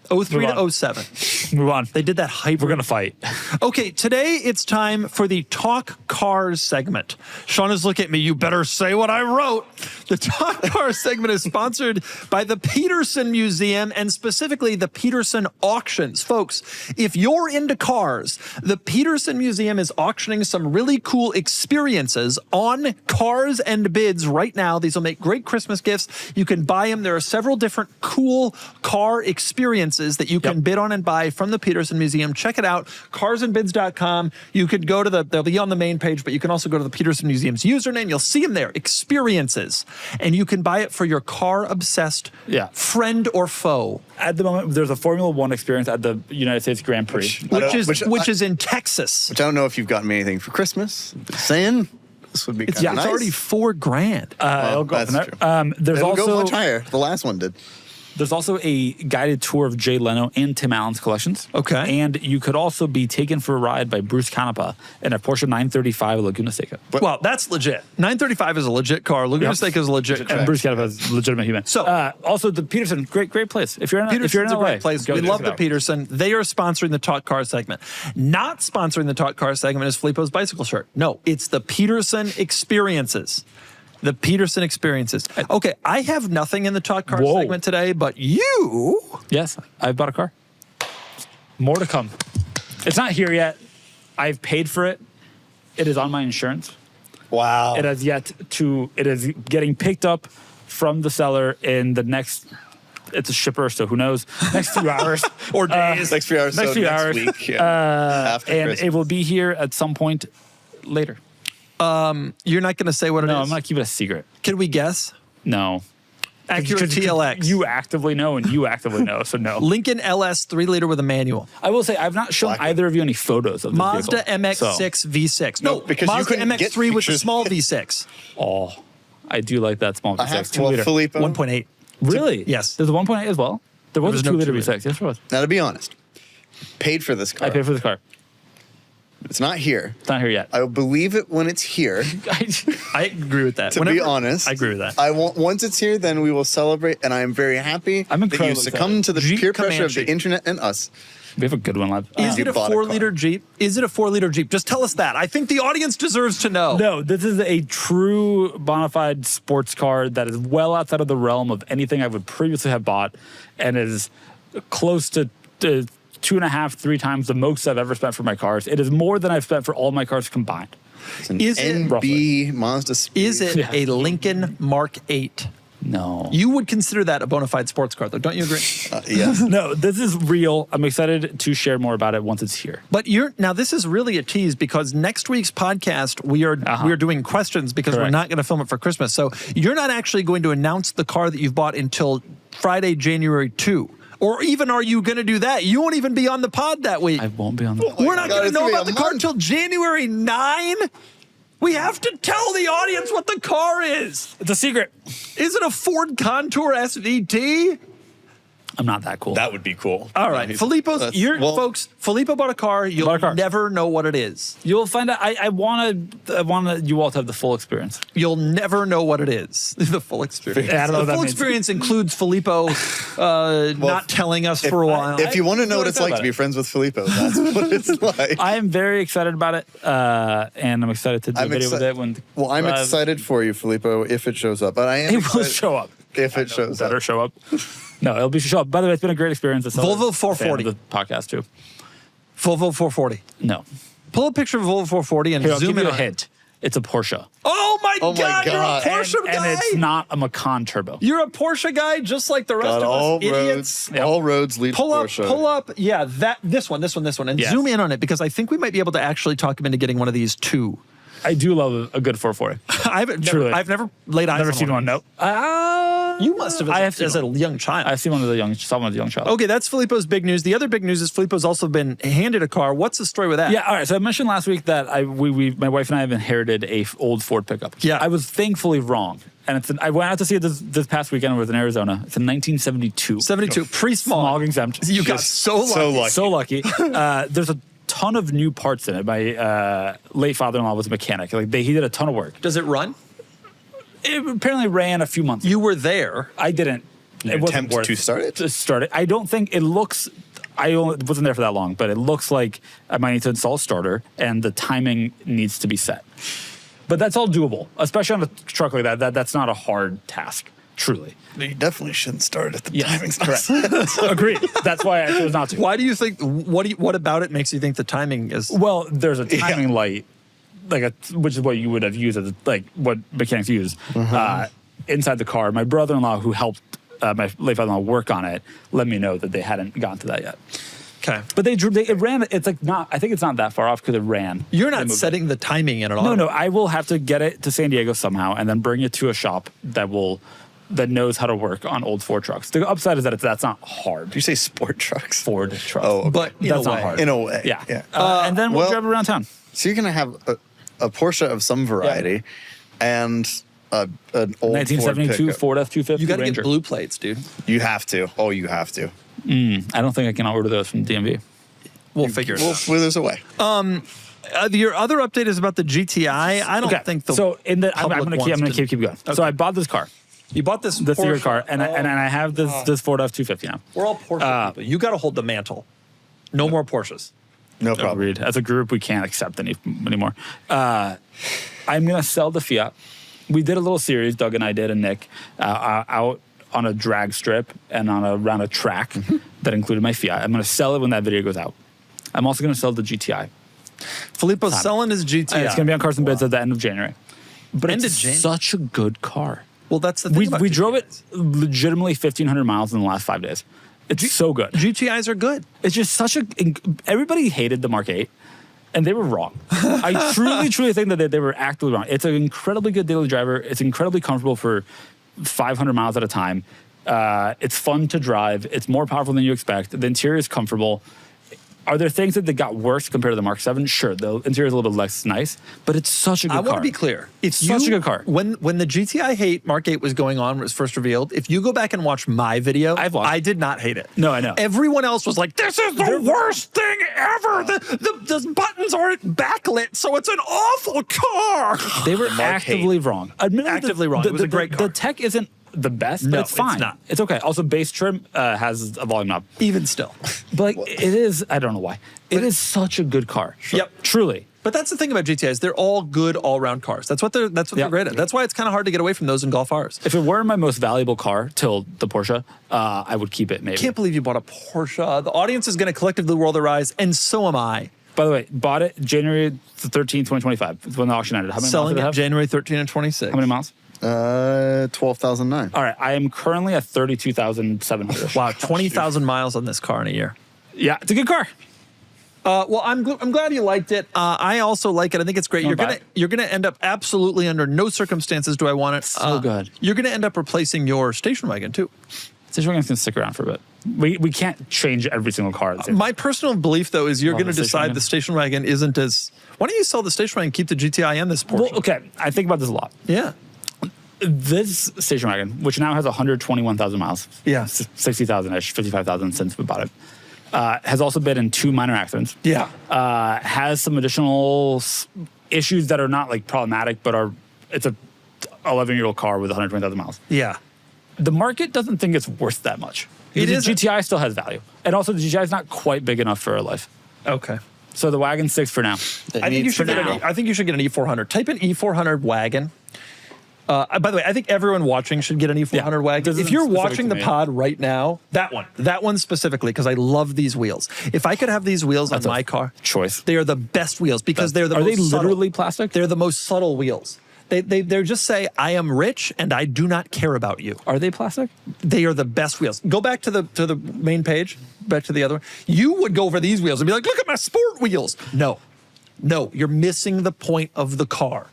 03 Move to on. 07. Move on. They did that hybrid. We're going to fight. Okay, today it's time for the Talk Cars segment. Sean is looking at me. You better say what I wrote. The Talk Cars segment is sponsored by the Peterson Museum and specifically the Peterson Auctions. Folks, if you're into cars, the Peterson Museum is auctioning some really cool experiences on cars and bids right now. These will make great Christmas gifts. You can buy them. There are several different cool car experiences that you can bid on and buy from the Peterson Museum. Check it out, carsandbids.com. You could go to they'll be on the main page, but you can also go to the Peterson Museum's username. You'll see them there, experiences. And you can buy it for your car-obsessed friend or foe. At the moment, there's a Formula One experience at the United States Grand Prix. Which is in Texas. Which I don't know if you've gotten me anything for Christmas. Just saying, this would be It's, kind of nice. it's already $4,000. It'll go up that's from there. There's It'll also go much higher. The last one did. There's also a guided tour of Jay Leno and Tim Allen's collections. Okay. And you could also be taken for a ride by Bruce Canepa in a Porsche 935 Laguna Seca. Well, that's legit. 935 is a legit car. Laguna Seca is a legit car. And Bruce Canepa is a legitimate human. So- also the Peterson, great place. If you're in, Peterson's if you're in a LA, great place. go We check love it the out. Peterson. They are sponsoring the Talk Car segment. Not sponsoring the Talk Car segment is Filippo's bicycle shirt. No, it's the Peterson Experiences. The Peterson Experiences. Okay, I have nothing in the Talk Car Whoa. segment today, but you... Yes, I've bought a car. More to come. It's not here yet. I've paid for it. It is on my insurance. Wow. It has yet to, it is getting picked up from the seller in the next, it's a shipper, so who knows, next 2 hours. Or days. Next few hours. Next so few next hours. week. Yeah. After And Christmas. it will be here at some point later. You're not going to say what it No, is? I'm going to keep it a secret. Can we guess? No. Acura Because TLX. You actively know and you actively know, so no. Lincoln LS 3-liter with a manual. I will say, I've not shown Black. either of you any photos of this Mazda vehicle. MX-6 V6. No, because you Mazda couldn't get MX-3 with the pictures. small V6. Oh, I do like that small I have V6. to, well, 2-liter. Filippo. 1.8. Really? Yes. There's a 1.8 as well? There was There a was no 2-liter 2-liter. V6. Yes, there was. Now, to be honest, paid for this car. I paid for this car. It's not here. It's not here yet. I will believe it when it's here. I agree with that. To be honest, I agree with that. I want once it's here, then we will celebrate, and I am very happy I'm that you incredibly succumbed to the Jeep peer pressure of Comanche. the internet and us. We have a good one left. Is You it a bought a 4-liter car. Jeep? Is it a 4-liter Jeep? Just tell us that. I think the audience deserves to know. No, this is a true bona fide sports car that is well outside of the realm of anything I would previously have bought and is close to 2.5, 3 times the most I've ever spent for my cars. It is more than I've spent for all my cars combined. It's an Is it- NB Mazda Speed. Is it a Lincoln Mark 8? No. You would consider that a bona fide sports car, though, don't you agree? Yes. No, this is real. I'm excited to share more about it once it's here. But now this is really a tease because next week's podcast we are doing questions because we're Correct. not going to film it for Christmas. So you're not actually going to announce the car that you've bought until Friday, January 2. Or even are you going to do that? You won't even be on the pod that week. I won't be on the. We're not God, going to it's know gonna be about a the car month. until January 9. We have to tell the audience what the car is. It's a secret. Is it a Ford Contour SVT? I'm not that cool. That would be cool. All right, Filippo's. Folks. Filippo bought a car. You'll Bought a car. never know what it is. You'll find out. I want you all to have the full experience. You'll never know what it is. The full experience. I don't know what The that full means. experience includes Filippo not telling us for a while. If you want to know what really it's thought like about to be it. friends with Filippo, that's what it's like. I am very excited about it, and I'm excited to do a video with it when. Well, I'm excited for you, Filippo, if it shows up. But I am It will excited show up. if it shows Better up. show up. No, it'll be show up. By the way, it's been a great experience. It's Volvo a fan 440. of the podcast too. Volvo 440. No, Pull a picture of Volvo 440 and here I'll zoom give you in a on hint. It's a Porsche. Oh my Oh my God! You're a God. Porsche and guy. it's not a Macan Turbo. You're a Porsche guy, just like the rest God, of all us idiots. roads, all roads lead Pull to up, Porsche. pull up. Yeah, this one, and Yes. zoom in on it because I think we might be able to actually talk him into getting one of these too. I do love a good 440. I've Truly. never laid eyes Never on seen one. of No. You must have as a young child. I've seen one of the young child. Okay, that's Filippo's big news. The other big news is Filippo's also been handed a car. What's the story with that? Yeah, all right. So I mentioned last week that my wife and I have inherited a old Ford pickup. Yeah. I was thankfully wrong. And I went out to see it this past weekend. I was in Arizona. It's a 1972. 72, pre-smog. Smog exempt. You got so lucky. So lucky. There's a ton of new parts in it. My late father-in-law was a mechanic. He did a ton of work. Does it run? It apparently ran a few months. You were there. I didn't. It wasn't worth to start it? To start it. I don't think it looks... I wasn't there for that long, but it looks like I might need to install a starter, and the timing needs to be set. But that's all doable, especially on a truck like that. That's not a hard task, truly. You definitely shouldn't start at the timing's not correct. set. Agreed. That's why I chose not to. Why do you think? What about it makes you think the timing is? Well, there's a timing light, which is what you would have used as what mechanics use inside the car. My brother-in-law, who helped my late father-in-law work on it, let me know that they hadn't gotten to that yet. Okay, but it ran. It's not. I think it's not that far off because it ran. You're not setting the timing in at all. No. I will have to get it to San Diego somehow, and then bring it to a shop that knows how to work on old Ford trucks. The upside is that that's not hard. Do you say sport trucks? Ford trucks. Oh, okay. But that's not hard. In a way, yeah. And then we'll drive around town. So you're gonna have a Porsche of some variety, and an old 1972 Ford F-250 You got to Ranger. get blue plates, dude. You have to. Oh, you have to. I don't think I can order those from DMV. We'll figure it out. Well, there's a way. Your other update is about the GTI. I don't think the so in the I'm gonna keep going. Okay. So I bought this car. You bought this secret car, and I have this Ford F-250 now. We're all Porsche people. You got to hold the mantle. No more Porsches. No problem. Agreed. As a group, we can't accept anymore. I'm gonna sell the Fiat. We did a little series, Doug and I did, and Nick, out on a drag strip and around a track that included my Fiat. I'm going to sell it when that video goes out. I'm also going to sell the GTI. Filippo's selling his GTI. It's going to be on Cars and Bids at the end of January. But End it's of January? such a good car. Well, that's the thing about We GTIs. drove it legitimately 1,500 miles in the last 5 days. It's so good. GTIs are good. It's just everybody hated the Mark 8. And they were wrong. I truly think that they were actively wrong. It's an incredibly good daily driver. It's incredibly comfortable for 500 miles at a time. It's fun to drive. It's more powerful than you expect. The interior is comfortable. Are there things that got worse compared to the Mark 7? Sure, the interior is a little bit less nice, but it's such a good car. I want to be clear. It's such a good car. When the GTI hate Mark 8 was going on, was first revealed, if you go back and watch my video, I did not hate it. No, I know. Everyone else was like, this is the worst thing ever. The buttons aren't backlit, so it's an awful car. They were actively wrong. Actively wrong. It was a great car. The tech isn't the best, but it's fine. It's not. It's okay. Also, base trim has a volume knob. Even still. But it is, I don't know why. It is such a good car. Yep. Truly. But that's the thing about GTIs. They're all good all-around cars. That's what they're great at. That's why it's kind of hard to get away from those in Golf Rs. If it were my most valuable car till the Porsche, I would keep it maybe. I can't believe you bought a Porsche. The audience is going to collectively roll their eyes, and so am I. By the way, bought it January 13, 2025. It's when the auction ended. How many Selling miles did it it have? January 13 and 26. How many miles? 12,009. All right, I am currently at 32,700. Wow, 20,000 miles on this car in a year. Yeah, it's a good car. Well, I'm glad you liked it. I also like it. I think it's great. You're gonna end up absolutely under no circumstances do I want it. So good. You're gonna end up replacing your station wagon too. Station wagon's gonna stick around for a bit. We can't change every single car. My personal belief though is you're Love gonna the station decide wagon. the station wagon isn't as. Why don't you sell the station wagon and keep the GTI and this Porsche? Well, okay, I think about this a lot. Yeah. This station wagon, which now has 121,000 miles, Yeah. 60,000-ish, 55,000 since we bought it, has also been in 2 minor accidents. Yeah. Has some additional issues that are not like problematic, but it's a 11-year-old car with 120,000 miles. Yeah. The market doesn't think it's worth that much. It the isn't. GTI still has value, and also the GTI is not quite big enough for our life. Okay. So the wagon sticks for now. I think you should get an E400. Type in E400 wagon. By the way, I think everyone watching should get an E400 wagon. If you're watching the pod right now, that one specifically, because I love these wheels. If I could have these wheels on my car, choice. They are the best wheels because they're the Are most they subtle. literally plastic? They're the most subtle wheels. They're just say, I am rich and I do not care about you. Are they plastic? They are the best wheels. Go back to the main page, back to the other one. You would go over these wheels and be like, look at my sport wheels. No, you're missing the point of the car.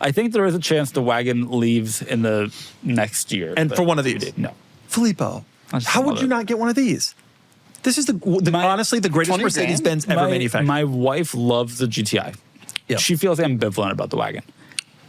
I think there is a chance the wagon leaves in the next year. And for one of these? No. Filippo, how would you not get one of these? This is honestly the greatest Mercedes-Benz ever manufactured. My wife loves the GTI. Yeah. She feels ambivalent about the wagon.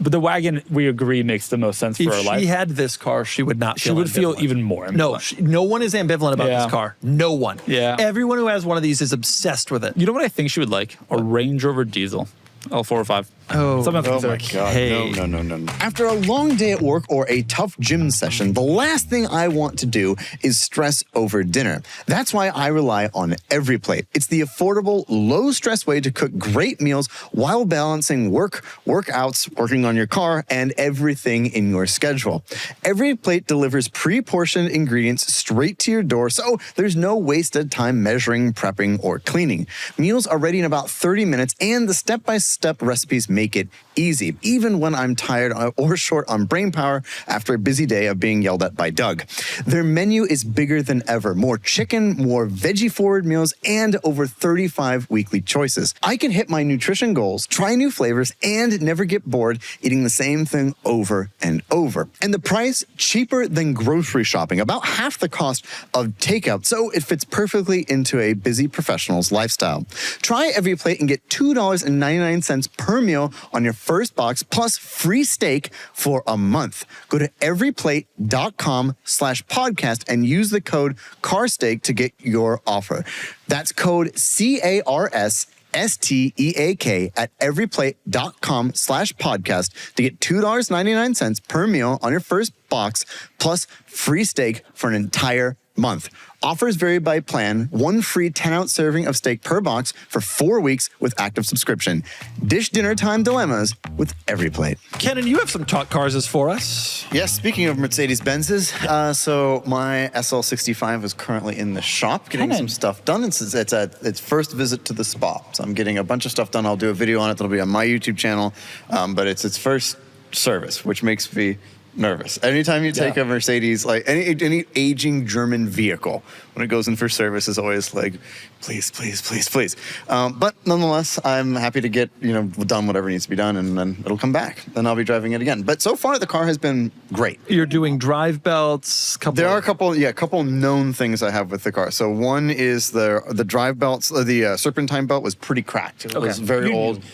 But the wagon, we agree, makes the most sense for her life. If she had this car, she would not feel She would feel ambivalent. even more ambivalent. No one is ambivalent about this car. No one. Yeah. Everyone who has one of these is obsessed with it. You know what I think she would like? A Range Rover diesel. L4 or 5. Oh, Something Oh to my consider. God. Hey. No. After a long day at work or a tough gym session, the last thing I want to do is stress over dinner. That's why I rely on EveryPlate. It's the affordable, low-stress way to cook great meals while balancing work, workouts, working on your car, and everything in your schedule. EveryPlate delivers pre-portioned ingredients straight to your door, so there's no wasted time measuring, prepping, or cleaning. Meals are ready in about 30 minutes, and the step-by-step recipes make it easy, even when I'm tired or short on brain power after a busy day of being yelled at by Doug. Their menu is bigger than ever. More chicken, more veggie-forward meals, and over 35 weekly choices. I can hit my nutrition goals, try new flavors, and never get bored eating the same thing over and over. And the price, cheaper than grocery shopping, about half the cost of takeout, so it fits perfectly into a busy professional's lifestyle. Try EveryPlate and get $2.99 per meal on your first box plus free steak for a month. Go to everyplate.com/podcast and use the code CARSTEAK to get your offer. That's code CARSTEAK at everyplate.com/podcast to get $2.99 per meal on your first box plus free steak for an entire month. Offers vary by plan. One free 10-ounce serving of steak per box for 4 weeks with active subscription. Dish dinner time dilemmas with EveryPlate. Kennan, you have some talk cars for us. Yes, speaking of Mercedes-Benzes, so my SL65 is currently in the shop getting some stuff done. It's its first visit to the spa. So I'm getting a bunch of stuff done. I'll do a video on it that'll be on my YouTube channel, but it's its first service, which makes me nervous. Anytime you take a Mercedes, like any aging German vehicle, when it goes in for service, is always like, please. But nonetheless, I'm happy to get done whatever needs to be done, and then it'll come back. Then I'll be driving it again. But so far, the car has been great. You're doing drive belts. There are a couple known things I have with the car. So one is the drive belts. The serpentine belt was pretty cracked. It was very old.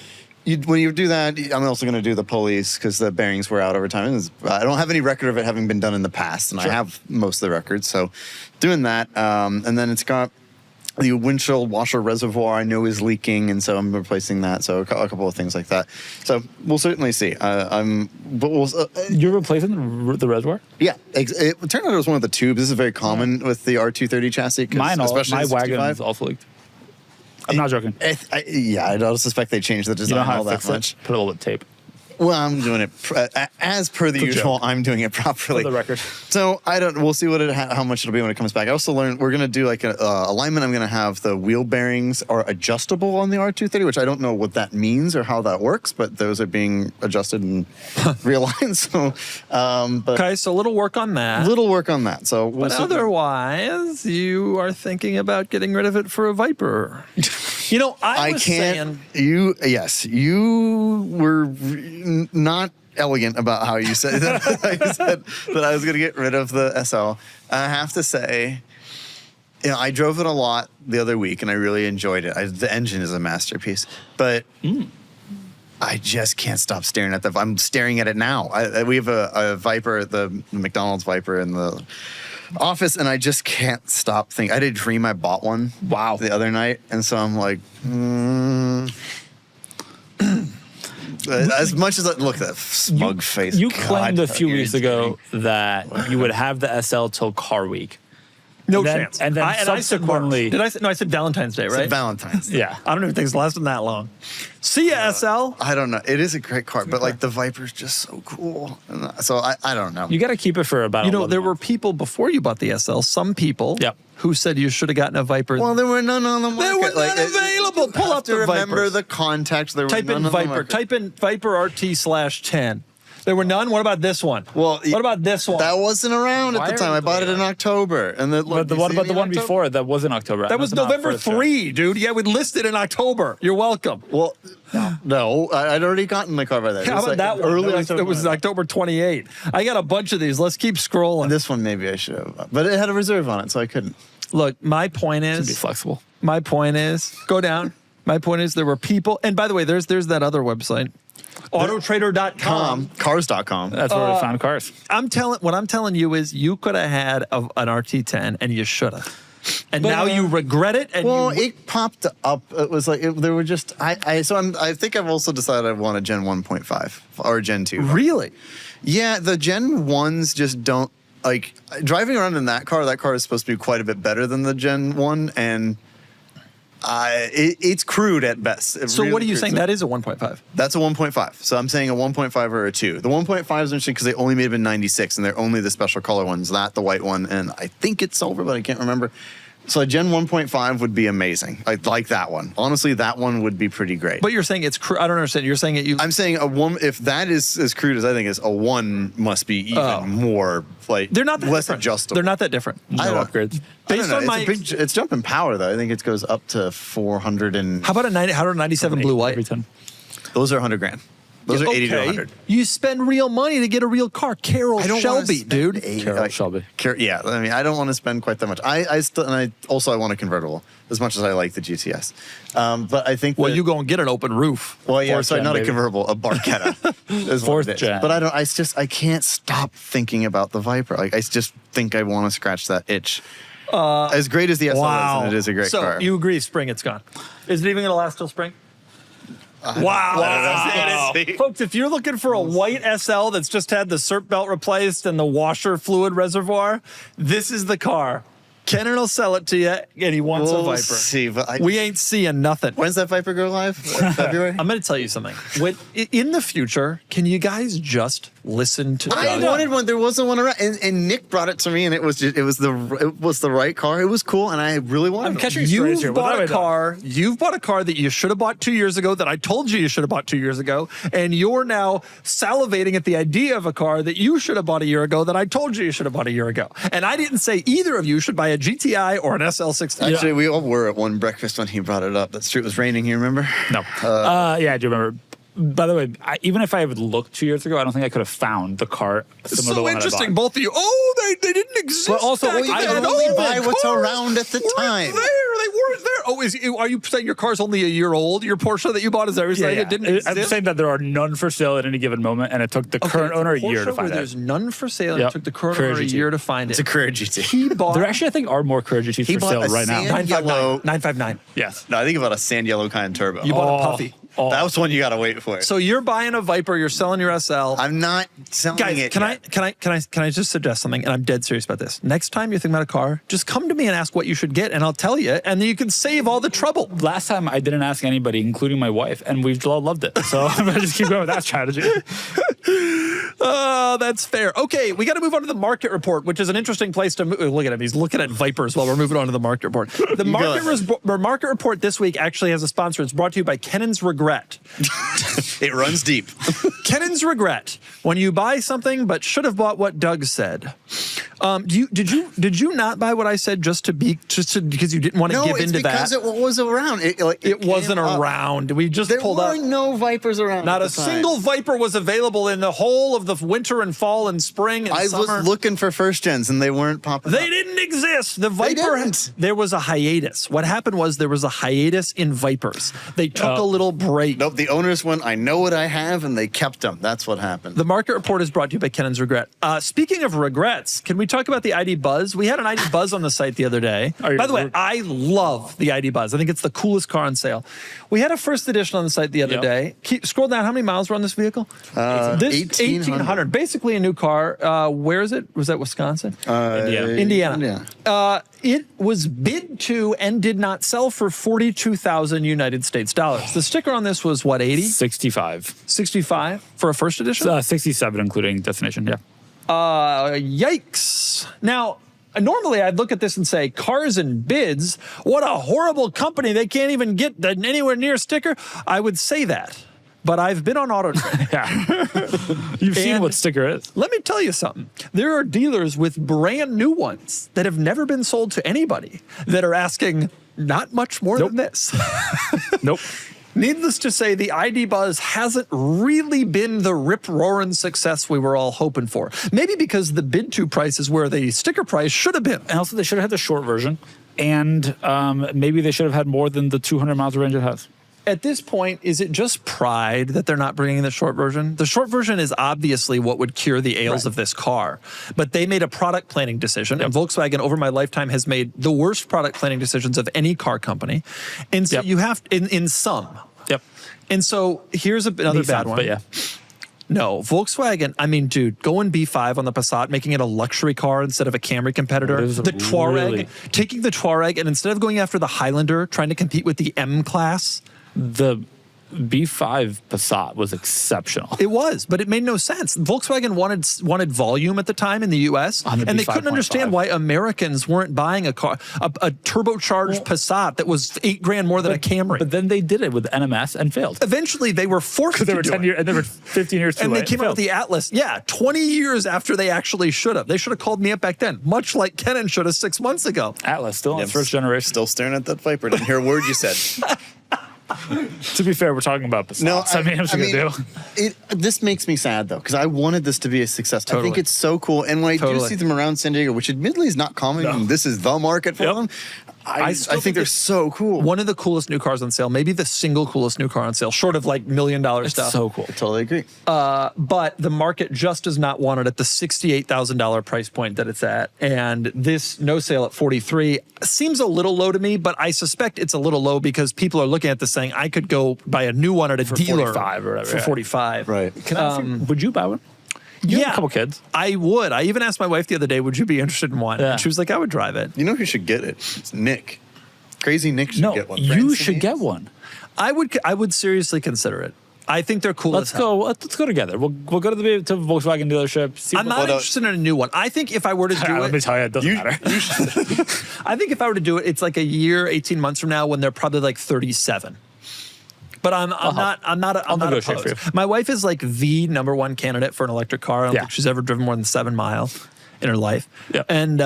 When you do that, I'm also going to do the pulleys because the bearings wear out over time. I don't have any record of it having been done in the past, and I have most of the records. So doing that. And then it's got the windshield washer reservoir I know is leaking, and so I'm replacing that. So a couple of things like that. So we'll certainly see. You're replacing the reservoir? Yeah. It turned out it was one of the tubes. This is very common with the R230 chassis. My especially wagon is also leaked. I'm not joking. I don't suspect they changed the design all that much. Put a little bit of tape. Well, I'm doing it as per the usual. Joke. I'm doing it properly. For the record. So we'll see how much it'll be when it comes back. I also learned we're going to do like an alignment. I'm going to have the wheel bearings are adjustable on the R230, which I don't know what that means or how that works, but those are being adjusted and realigned. So, Okay, so a little work on that. So we'll But see. otherwise, you are thinking about getting rid of it for a Viper. I can't. You were not elegant about how you said that. that I was going to get rid of the SL. I have to say, I drove it a lot the other week, and I really enjoyed it. The engine is a masterpiece, but I just can't stop staring at I'm staring at it now. We have a Viper, the McDonald's Viper in the office, and I just can't stop thinking. I did dream I bought one. Wow. The other night, and so I'm like, as much as look at that smug face. You God, claimed a few you're weeks ago that you would have the SL till car week. No then- chance. and then I said subsequently- March. Did I say? No, I said Valentine's Day, right? Valentine's Day. Yeah. I don't even think it's lasting that long. See ya, SL. I don't know. It is a great car, but like the Viper's just so cool. And so I don't know. You got to keep it for about 11 there were months. people before you bought the SL, some people Yep. who said you should have gotten a Viper. Well, there were none on the market. There were none available. Pull up to the remember Vipers. the context. There were Type none in on the Viper. market. Type in Viper RT/10. There were none? What about this one? Well, what about this one? That wasn't around at the time. I bought it in October. And what about the one before? That was in October. That was November 3, dude. Yeah, we listed in October. You're welcome. Well, no, I'd already gotten the car by then. How about that one? It was October 28. I got a bunch of these. Let's keep scrolling. This one maybe I should have. But it had a reserve on it, so I couldn't. Look, my point is... be flexible. My point is... Go down. My point is there were people... And by the way, there's that other website. Autotrader.com. Cars.com. That's where we found cars. What I'm telling you is you could have had an RT10 and you should have. And now you regret it. And it popped up. It was like there were just I think I've also decided I want a Gen 1.5 or Gen 2. Really? Yeah, the Gen 1s just don't like driving around in that car. That car is supposed to be quite a bit better than the Gen 1, and it's crude at best. So really what are you saying? That is a 1.5? That's a 1.5. So I'm saying a 1.5 or a 2. The 1.5 is interesting because they only made them in 96, and they're only the special color ones, the white one, and I think it's silver, but I can't remember. So a Gen 1.5 would be amazing. I like that one. Honestly, that one would be pretty great. But you're saying it's crude. I don't understand. You're saying it. I'm saying a 1. If that is as crude as I think is, a 1 must be even more like they're not that less different. adjustable. They're not that different. No upgrades. Based on it's jumping power though. I think it goes up to 400 and. How about a 197 blue white? Those are 100 grand. Those are 80 to 100. You spend real money to get a real car. Carroll Shelby, dude. Carroll Shelby. Yeah, I mean, I don't want to spend quite that much. I want a convertible as much as I like the GTS. But I think you go and get an open roof. Well, yeah, sorry, not a convertible, a Barchetta. is Fourth gen. But I can't stop thinking about the Viper. Like I just think I want to scratch that itch. As great as the SL is, and it is a great car. So you agree, spring, it's gone. Is it even going to last till spring? Wow. Folks, if you're looking for a white SL that's just had the SERP belt replaced and the washer fluid reservoir, this is the car. Kennan will sell it to you, and he wants a Viper. See, but we ain't seeing nothing. When's that Viper go live? February? I'm going to tell you something. In the future, can you guys just listen to I wanted one. There wasn't one around, and Nick brought it to me, and it was the right car. It was cool, and I really wanted it. You've bought a car. You've bought a car that you should have bought 2 years ago. That I told you should have bought 2 years ago, and you're now salivating at the idea of a car that you should have bought a year ago. That I told you should have bought a year ago, and I didn't say either of you should buy a GTI or an SL60. Actually, we all were at one breakfast when he brought it up. That street was raining. You remember? No. Yeah, I do remember. By the way, even if I had looked 2 years ago, I don't think I could have found the car similar to the one interesting, I bought. both of you. Oh, they didn't exist. But also, back I then. only buy what's around at the time. They weren't there. Oh, are you saying your car's only a year old? Your Porsche that you bought, is that what you're saying? It didn't exist? I'm saying that there are none for sale at any given moment, and it took the current owner a year to find it. There's none for sale, and it took the current owner a year to find it. It's a Carrera GT. He bought. There actually, I think, are more Carrera GTs for sale right now. 959. Yes. No, I think about a sand yellow kind turbo. You bought a Puffy. That was one you got to wait for. So you're buying a Viper, you're selling your SL. I'm not selling it. Can I just suggest something? And I'm dead serious about this. Next time you're thinking about a car, just come to me and ask what you should get, and I'll tell you, and then you can save all the trouble. Last time I didn't ask anybody, including my wife, and we've all loved it. So I'm gonna just keep going with that strategy. That's fair. Okay, we got to move on to the market report, which is an interesting place to move. Look at him. He's looking at Vipers while we're moving on to the market report. The market report this week actually has a sponsor. It's brought to you by Kennan's Regret. It runs deep. Kennan's Regret. When you buy something but should have bought what Doug said. Did you not buy what I said just because you didn't want to give into that? No, it's because it was around. It wasn't around. We just pulled up. There were no Vipers around. Not a single Viper was available in the whole of the winter and fall and spring and summer. I was looking for first gens and they weren't popping up. They didn't exist. The Viper, there was a hiatus. What happened was there was a hiatus in Vipers. They took a little break. Nope, the owners went, I know what I have, and they kept them. That's what happened. The market report is brought to you by Kennan's Regret. Speaking of regrets, can we talk about the ID Buzz? We had an ID Buzz on the site the other day. By the way, I love the ID Buzz. I think it's the coolest car on sale. We had a first edition on the site the other day. Scroll down. How many miles were on this vehicle? 1,800. Basically a new car. Where is it? Was that Wisconsin? Indiana. It was bid to and did not sell for $42,000 United States dollars. The sticker on this was what, 80? 65. 65 for a first edition? 67, including destination, yeah. Yikes. Now, normally I'd look at this and say, Cars and Bids, what a horrible company. They can't even get anywhere near a sticker. I would say that. but I've been on Auto Trader. Yeah. You've seen And what sticker is. Let me tell you something. There are dealers with brand new ones that have never been sold to anybody that are asking not much more than this. Nope. Needless to say, the ID Buzz hasn't really been the rip-roaring success we were all hoping for. Maybe because the bid-to price is where the sticker price should have been. And also, they should have had the short version. And maybe they should have had more than the 200 miles of range it has. At this point, is it just pride that they're not bringing the short version? The short version is obviously what would cure the ails of this car. But they made a product planning decision, and Volkswagen over my lifetime has made the worst product planning decisions of any car company. And so you have, in some. Yep. And so here's another bad one. But yeah. No, Volkswagen, I mean, dude, going B5 on the Passat, making it a luxury car instead of a Camry competitor. The Touareg, taking the Touareg, and instead of going after the Highlander, trying to compete with the M-Class. The B5 Passat was exceptional. It was, but it made no sense. Volkswagen wanted volume at the time in the U.S., and they couldn't understand why Americans weren't buying a car, a turbocharged Passat that was $8,000 more than a Camry. But then they did it with NMS and failed. Eventually, they were forced to they were do 10 it. years, and they were 15 years too and late. they came out with the Atlas. Yeah, 20 years after they actually should have. They should have called me up back then, much like Kennan should have 6 months ago. Atlas, still in its first generation. Still staring at that Viper. Didn't hear a word you said. To be fair, we're talking about Passats. No, I mean, what's it gonna do? This makes me sad though, because I wanted this to be a success. I think it's so cool, and when I do see them around San Diego, which admittedly is not common, and this is the market for them. I think they're so cool. One of the coolest new cars on sale, maybe the single coolest new car on sale, short of like $1 million stuff. So cool. I totally agree. But the market just does not want it at the $68,000 price point that it's at. And this no sale at 43 seems a little low to me, but I suspect it's a little low because people are looking at this saying, I could go buy a new one at a dealer 45 or whatever, for 45. Right. Can I ask you, would you buy one? You have a couple kids. I would. I even asked my wife the other day, would you be interested in one? Yeah. And she was like, I would drive it. You know who should get it? It's Nick. Crazy Nick should get one. You should get one. I would seriously consider it. I think they're cool. Let's go together. We'll go to the Volkswagen dealership. I'm not interested in a new one. I think if I were to do it, let me tell you, it doesn't matter. I think if I were to do it, it's like a year, 18 months from now when they're probably like 37. But I'm not opposed. My wife is like the #1 candidate for an electric car. I don't think she's ever driven more than 7 miles in her life. Yeah. And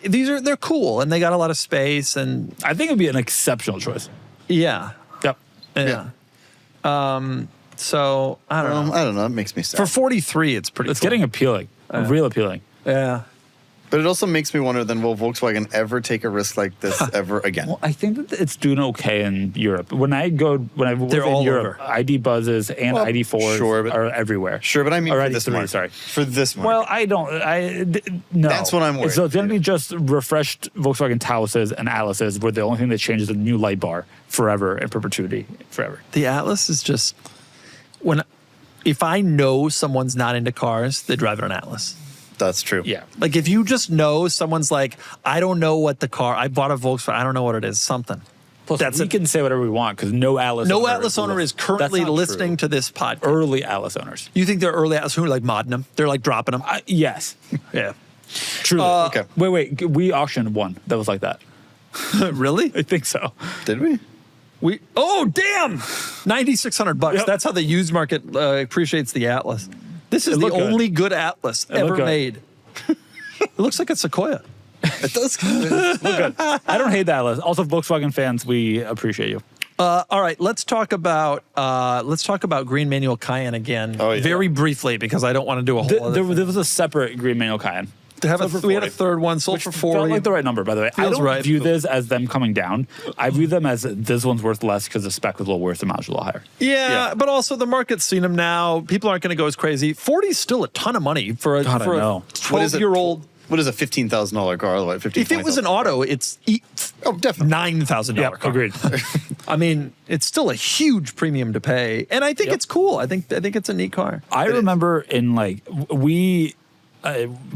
they're cool and they got a lot of space, and I think it'd be an exceptional choice. Yeah. Yep. Yeah. So I don't know. I don't know. It makes me sad. For 43, it's pretty. It's cool. getting appealing. Real appealing. Yeah. But it also makes me wonder, then, will Volkswagen ever take a risk like this ever again? Well, I think that it's doing okay in Europe. When I was in Europe, ID Buzzes and ID4s are everywhere. Sure, but I mean or for this market. Sorry. For this market. Well, no. That's what I'm worried. So it's going to be just refreshed Volkswagen Tauruses and Atlases, where the only thing that changes is a new light bar forever and perpetuity forever. The Atlas is just, if I know someone's not into cars, they drive an Atlas. That's true. Yeah. Like if you just know someone's like, I don't know what the car, I bought a Volkswagen, I don't know what it is, something. Plus, we can say whatever we want because no Atlas owner is currently listening to this podcast. Early Atlas owners. You think they're early Atlas who are like modding them? They're like dropping them? Yes. Yeah. Truly. Okay. Wait. We auctioned one that was like that. Really? I think so. Did we? Oh, damn! $9,600. Yep. That's how the used market appreciates the Atlas. This is the only good Atlas ever made. It looks like a Sequoia. It does. Look good. I don't hate the Atlas. Also, Volkswagen fans, we appreciate you. All right, let's talk about green manual Cayenne again, very briefly, because I don't want to do a whole. There was a separate green manual Cayenne. We had a third one sold for 40. Felt like the right number, by the way. I don't view this as them coming down. I view them as this one's worth less because the spec was a little worse, the mileage a little higher. Yeah, but also the market's seen them now. People aren't going to go as crazy. 40 is still a ton of money for a 12-year-old. What is a $15,000 car? Like if it was an auto, it's definitely $9,000 car. Agreed. I mean, it's still a huge premium to pay, and I think it's cool. I think it's a neat car. I remember in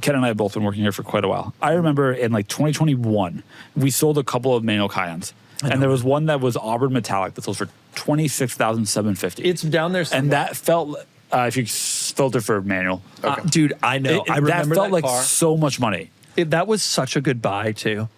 Ken and I have both been working here for quite a while. I remember in 2021, we sold a couple of manual Cayennes. And there was one that was Auburn metallic that sold for $26,750. It's down there somewhere. And that felt, if you filter for manual. Dude, I know. I remember that felt like car. so much money. That was such a good buy, too.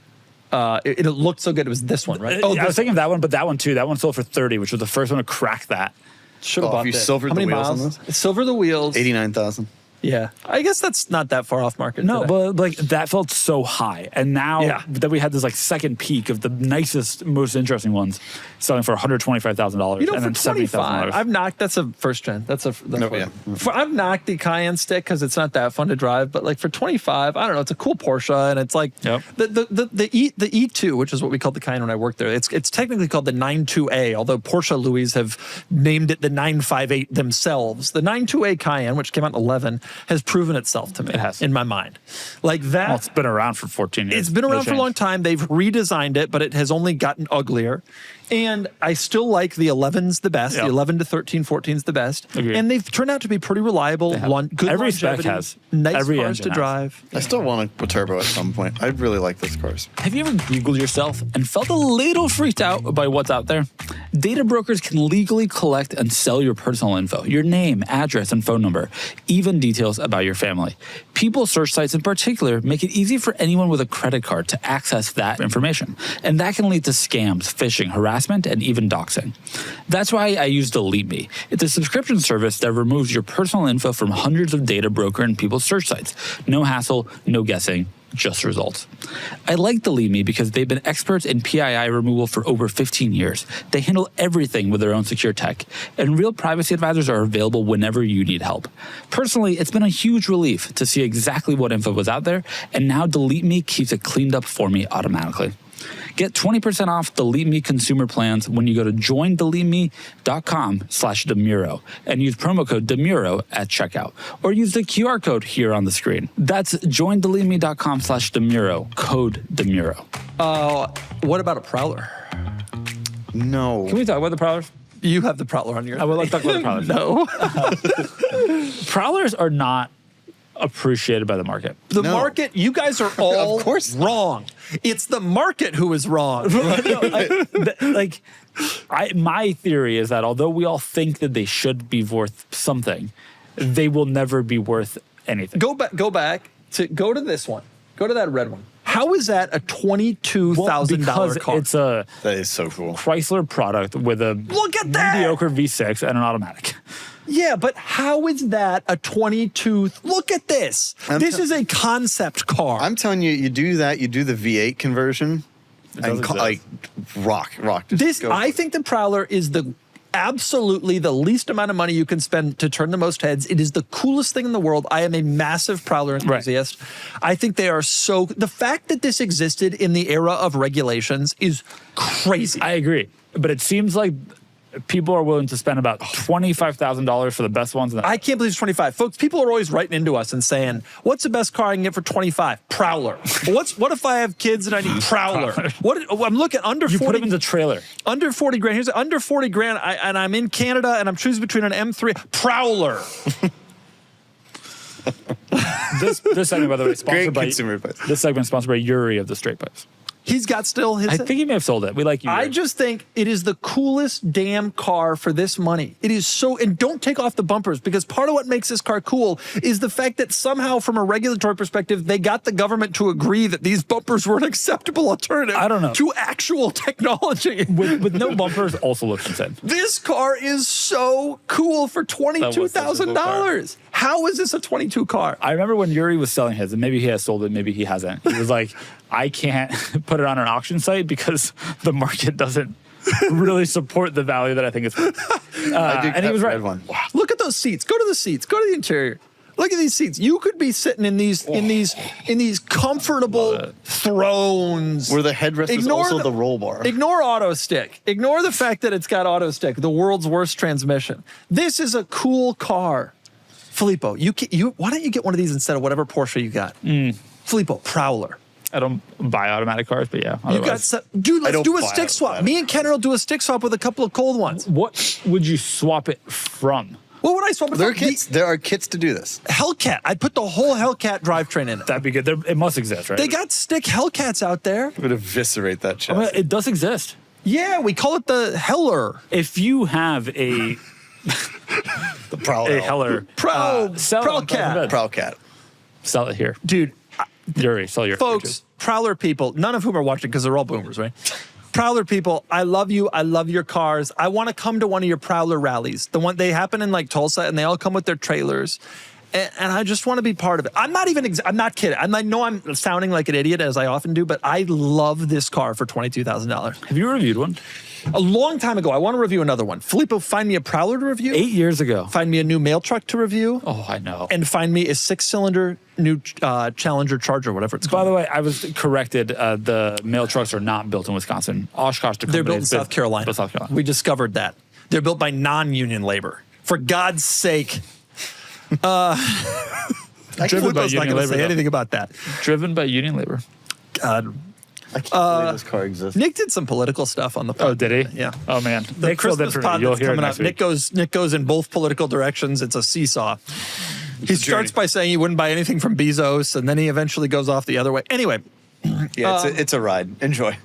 It looked so good. It was this one, right? I was thinking of that one, but that one too. That one sold for 30, which was the first one to crack that. Should have bought if you it. silvered How the many wheels miles? on this? Silver the wheels. 89,000. Yeah, I guess that's not that far off market. No, today. but like that felt so high, and now that we had this like second peak of the nicest, most interesting ones, selling for $125,000. You know, and for then $70,000. I've knocked. That's a first gen. Yeah. I've knocked the Cayenne stick because it's not that fun to drive. But like for 25, I don't know. It's a cool Porsche, and it's like the E2, which is what we called the Cayenne when I worked there. It's technically called the 92A, although Porsche Louis have named it the 958 themselves. The 92A Cayenne, which came out in 11, has proven itself to me. It has. In my mind, like that. Well, it's been around for 14 years. It's been around for a long time. They've redesigned it, but it has only gotten uglier. And I still like the 11s the best. Yep. The 11 to 13, 14's the best. Agreed. And they've turned out to be pretty reliable, good Every spec longevity, has. nice Every cars engine to has. drive. I still want a turbo at some point. I really like those cars. Have you ever Googled yourself and felt a little freaked out by what's out there? Data brokers can legally collect and sell your personal info, your name, address, and phone number, even details about your family. People search sites in particular make it easy for anyone with a credit card to access that information. And that can lead to scams, phishing, harassment, and even doxing. That's why I use Delete Me. It's a subscription service that removes your personal info from hundreds of data broker and people's search sites. No hassle, no guessing, just results. I like Delete Me because they've been experts in PII removal for over 15 years. They handle everything with their own secure tech, and real privacy advisors are available whenever you need help. Personally, it's been a huge relief to see exactly what info was out there, and now Delete Me keeps it cleaned up for me automatically. Get 20% off Delete Me consumer plans when you go to joindeleteme.com/DeMuro and use promo code DeMuro at checkout, or use the QR code here on the screen. That's joindeleteme.com/DeMuro, code DeMuro. What about a Prowler? No. Can we talk about the Prowlers? You have the Prowler on your. I would like to talk about the Prowlers. No. Prowlers are not appreciated by the market. The market, you guys are all Of course. wrong. It's the market who is wrong. My theory is that although we all think that they should be worth something, they will never be worth anything. Go back to this one. Go to that red one. How is that a $22,000 car? It's a That is so cool. Chrysler product with a Look at that! mediocre V6 and an automatic. Yeah, but how is that a 22? Look at this. This is a concept car. I'm telling you, you do that, you do the V8 conversion, and like rock. Just go. I think the Prowler is absolutely the least amount of money you can spend to turn the most heads. It is the coolest thing in the world. I am a massive Prowler enthusiast. Right. I think they are the fact that this existed in the era of regulations is crazy. I agree. But it seems like people are willing to spend about $25,000 for the best ones. I can't believe it's 25. Folks, people are always writing into us and saying, what's the best car I can get for 25? Prowler. What if I have kids and I need Prowler? I'm looking under 40. You put them in the trailer. Under 40 grand. Here's under 40 grand, and I'm in Canada and I'm choosing between an M3. Prowler. This segment, by the way, sponsored by consumer advice. This segment is sponsored by Yuri of the Straight Pipes. He's got still his. I think he may have sold it. We like you. I just think it is the coolest damn car for this money. It is so, and don't take off the bumpers, because part of what makes this car cool is the fact that somehow from a regulatory perspective, they got the government to agree that these bumpers were an acceptable alternative to actual technology. With no bumpers also looks insane. This car is so cool for $22,000. How is this a 22 car? I remember when Yuri was selling his, and maybe he has sold it, maybe he hasn't. He was like, I can't put it on an auction site because the market doesn't really support the value that I think it's worth. And he was right. Wow. Look at those seats. Go to the seats. Go to the interior. Look at these seats. You could be sitting in these comfortable thrones. Where the headrest is also the roll bar. Ignore auto stick. Ignore the fact that it's got auto stick, the world's worst transmission. This is a cool car. Filippo, why don't you get one of these instead of whatever Porsche you got? Filippo, Prowler. I don't buy automatic cars, but yeah. Dude, let's do a stick swap. Me and Kennan will do a stick swap with a couple of cold ones. What would you swap it from? What would I swap it from? There are kits to do this. Hellcat. I'd put the whole Hellcat drivetrain in it. That'd be good. It must exist, right? They got stick Hellcats out there. It would eviscerate that chassis. I mean, it does exist. Yeah, we call it the Heller. If you have a the Prowler. A Heller. Prowlcat. Prowlcat. Sell it here. Dude. Yuri, sell your Folks, Prowler people, none of whom are watching because they're all boomers, right? Prowler people, I love you. I love your cars. I want to come to one of your Prowler rallies. The one they happen in like Tulsa, and they all come with their trailers. And I just want to be part of it. I'm not kidding. I know I'm sounding like an idiot, as I often do, but I love this car for $22,000. Have you reviewed one? A long time ago. I want to review another one. Filippo, find me a Prowler to review. 8 years ago. Find me a new mail truck to review. Oh, I know. And find me a 6-cylinder new Challenger Charger, whatever it's called. By the way, I was corrected. The mail trucks are not built in Wisconsin. Oshkosh. They're built in South Carolina. South Carolina. We discovered that. They're built by non-union labor. For God's sake. Driven by Filippo's not union going to labor. say anything about that. Driven by union labor. God. I can't believe this car exists. Nick did some political stuff on the pod. Oh, did he? Yeah. Oh man. The Nick filled in Christmas for me. pod You'll that's hear it coming next up. week. Nick goes in both political directions. It's a seesaw. He starts journey. by saying he wouldn't buy anything from Bezos, and then he eventually goes off the other way. Anyway, Yeah, it's a ride. Enjoy.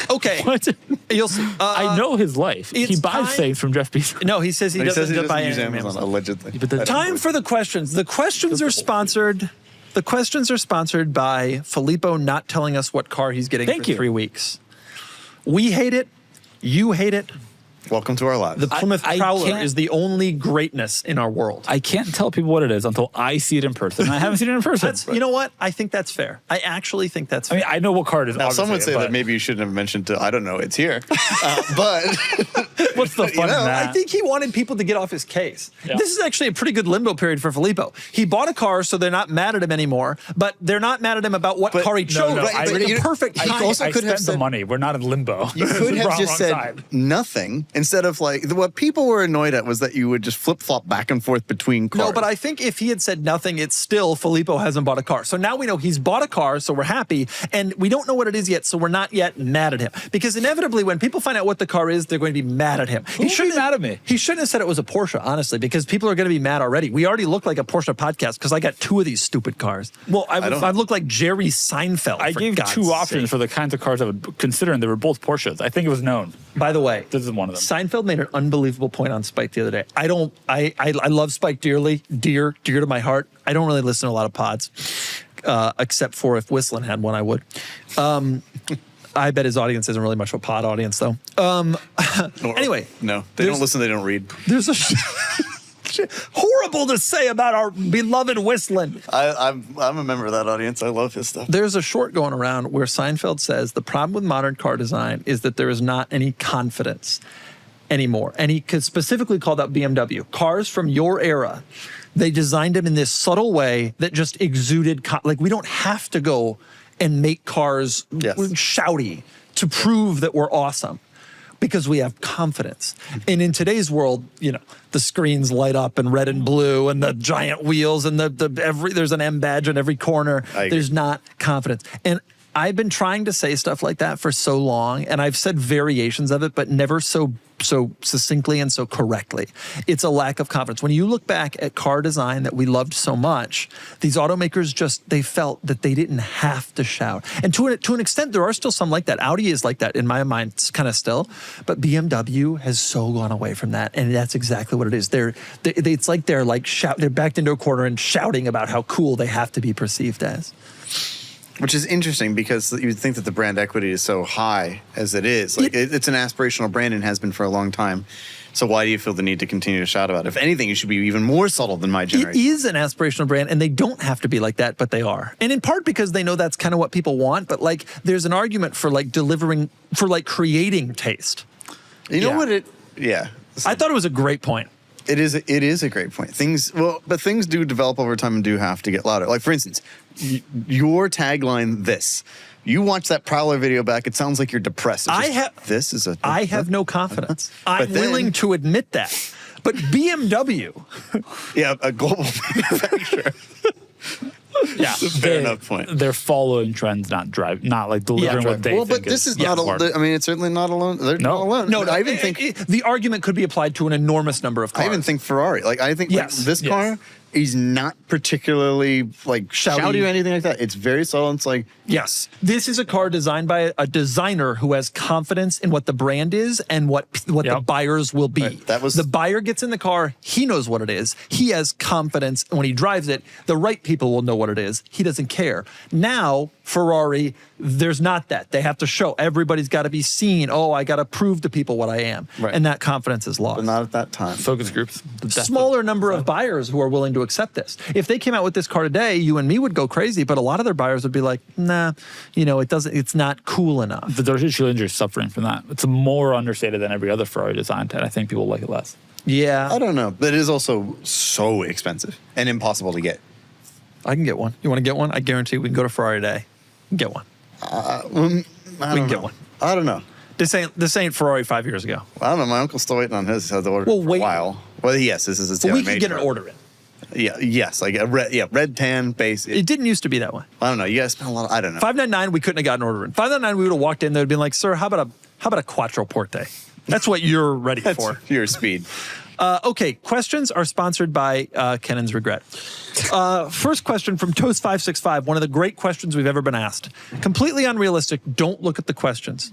okay. What? You'll see. I know his life. He it's buys time- things from Jeff Bezos. No, he says he He says doesn't he buy doesn't use anything from Amazon, Amazon. allegedly. But the- I don't Time believe for the questions. The questions are sponsored. The questions are sponsored by Filippo not telling us what car he's getting Thank for you. 3 weeks. We hate it. You hate it. it. Welcome to our lives. The Plymouth I Prowler can't- is the only greatness in our world. I can't tell people what it is until I see it in person. And I haven't seen it in person. You know what? I think that's fair. I actually think that's I fair. mean, I know what car it is. Now, some would obviously, say but that maybe you shouldn't have mentioned I don't know, it's here. But What's the fun in that? I think he wanted people to get off his case. Yeah. This is actually a pretty good limbo period for Filippo. He bought a car, so they're not mad at him anymore, but they're not mad at him about what car he chose. no, It's but the you- perfect I time. also I could have spent the said- money. We're not in limbo. you could have Wrong just said side. nothing instead of like what people were annoyed at was that you would just flip flop back and forth between cars. No, but I think if he had said nothing, it's still Filippo hasn't bought a car. So now we know he's bought a car, so we're happy, and we don't know what it is yet, so we're not yet mad at him. Because inevitably, when people find out what the car is, they're going to be mad at him. Who would be mad at me? He shouldn't have said it was a Porsche, honestly, because people are going to be mad already. We already look like a Porsche podcast because I got 2 of these stupid cars. Well, I look like Jerry Seinfeld. I for gave God's 2 options sake. for the kinds of cars I would consider, and they were both Porsches. I think it was known. By the way, This is one of them. Seinfeld made an unbelievable point on Spike the other day. I love Spike dearly, dear to my heart. I don't really listen to a lot of pods, except for if Whistling had one, I would. I bet his audience isn't really much of a pod audience, though. Anyway, no, they don't listen. They don't read. there's a horrible to say about our beloved Whistling. I'm a member of that audience. I love his stuff. There's a short going around where Seinfeld says the problem with modern car design is that there is not any confidence anymore. And he could specifically called out BMW. Cars from your era, they designed them in this subtle way that just exuded, like we don't have to go and make cars shouty to prove that we're awesome. Because we have confidence. And in today's world, you know, the screens light up in red and blue and the giant wheels and there's an M badge on every corner. There's not confidence. And I've been trying to say stuff like that for so long, and I've said variations of it, but never so succinctly and so correctly. It's a lack of confidence. When you look back at car design that we loved so much, these automakers they felt that they didn't have to shout. And to an extent, there are still some like that. Audi is like that in my mind, kind of still, but BMW has so gone away from that, and that's exactly what it is. It's like they're backed into a corner and shouting about how cool they have to be perceived as. Which is interesting because you would think that the brand equity is so high as it is. Like it's an aspirational brand and has been for a long time. So why do you feel the need to continue to shout about it? If anything, you should be even more subtle than my generation. It is an aspirational brand, and they don't have to be like that, but they are. And in part because they know that's kind of what people want, but like there's an argument for like creating taste. You know what it? Yeah. I thought it was a great point. It is a great point. Things do develop over time and do have to get louder. Like for instance, your tagline, this. You watch that Prowler video back, it sounds like you're depressed. I have no confidence. I'm then- willing to admit that. But BMW, yeah, a global manufacturer. Yeah, Fair enough point. They're following trends, not like delivering what they well, think but this is smart. not. I mean, it's certainly not alone. They're not alone. no, I even think the argument could be applied to an enormous number of cars. I even think Ferrari. Like I think this yes. car is not particularly like shouty or anything like that. It's very subtle. It's like yes, this is a car designed by a designer who has confidence in what the brand is and what the buyers will be. Right. That was the buyer gets in the car. He knows what it is. He has confidence when he drives it. The right people will know what it is. He doesn't care. Now Ferrari, there's not that. They have to show. Everybody's got to be seen. Oh, I got to prove to people what I am. Right. And that confidence is lost. But not at that time. Focus groups. Smaller number of buyers who are willing to accept this. If they came out with this car today, you and me would go crazy, but a lot of their buyers would be like, nah, it's not cool enough. The Dirty Challenger is suffering from that. It's more understated than every other Ferrari design, and I think people like it less. Yeah. I don't know. But it is also so expensive and impossible to get. I can get one. You want to get one? I guarantee we can go to Ferrari today. Get one. We can get one. I don't know. This ain't Ferrari 5 years ago. I don't know. My uncle's still waiting on his. Had to order for a while. Well, yes, this is his. But we can get an order in. Yeah. Yes. Like a red. Yeah. Red tan base. It didn't used to be that way. I don't know. You guys spent a lot. I don't know. 599. We couldn't have gotten an order in. 599. We would have walked in. They'd have been like, "Sir, how about a Quattroporte?" That's what you're ready for. Your speed. Okay, questions are sponsored by Kennan's Regret. First question from Toast565, one of the great questions we've ever been asked. Completely unrealistic, don't look at the questions.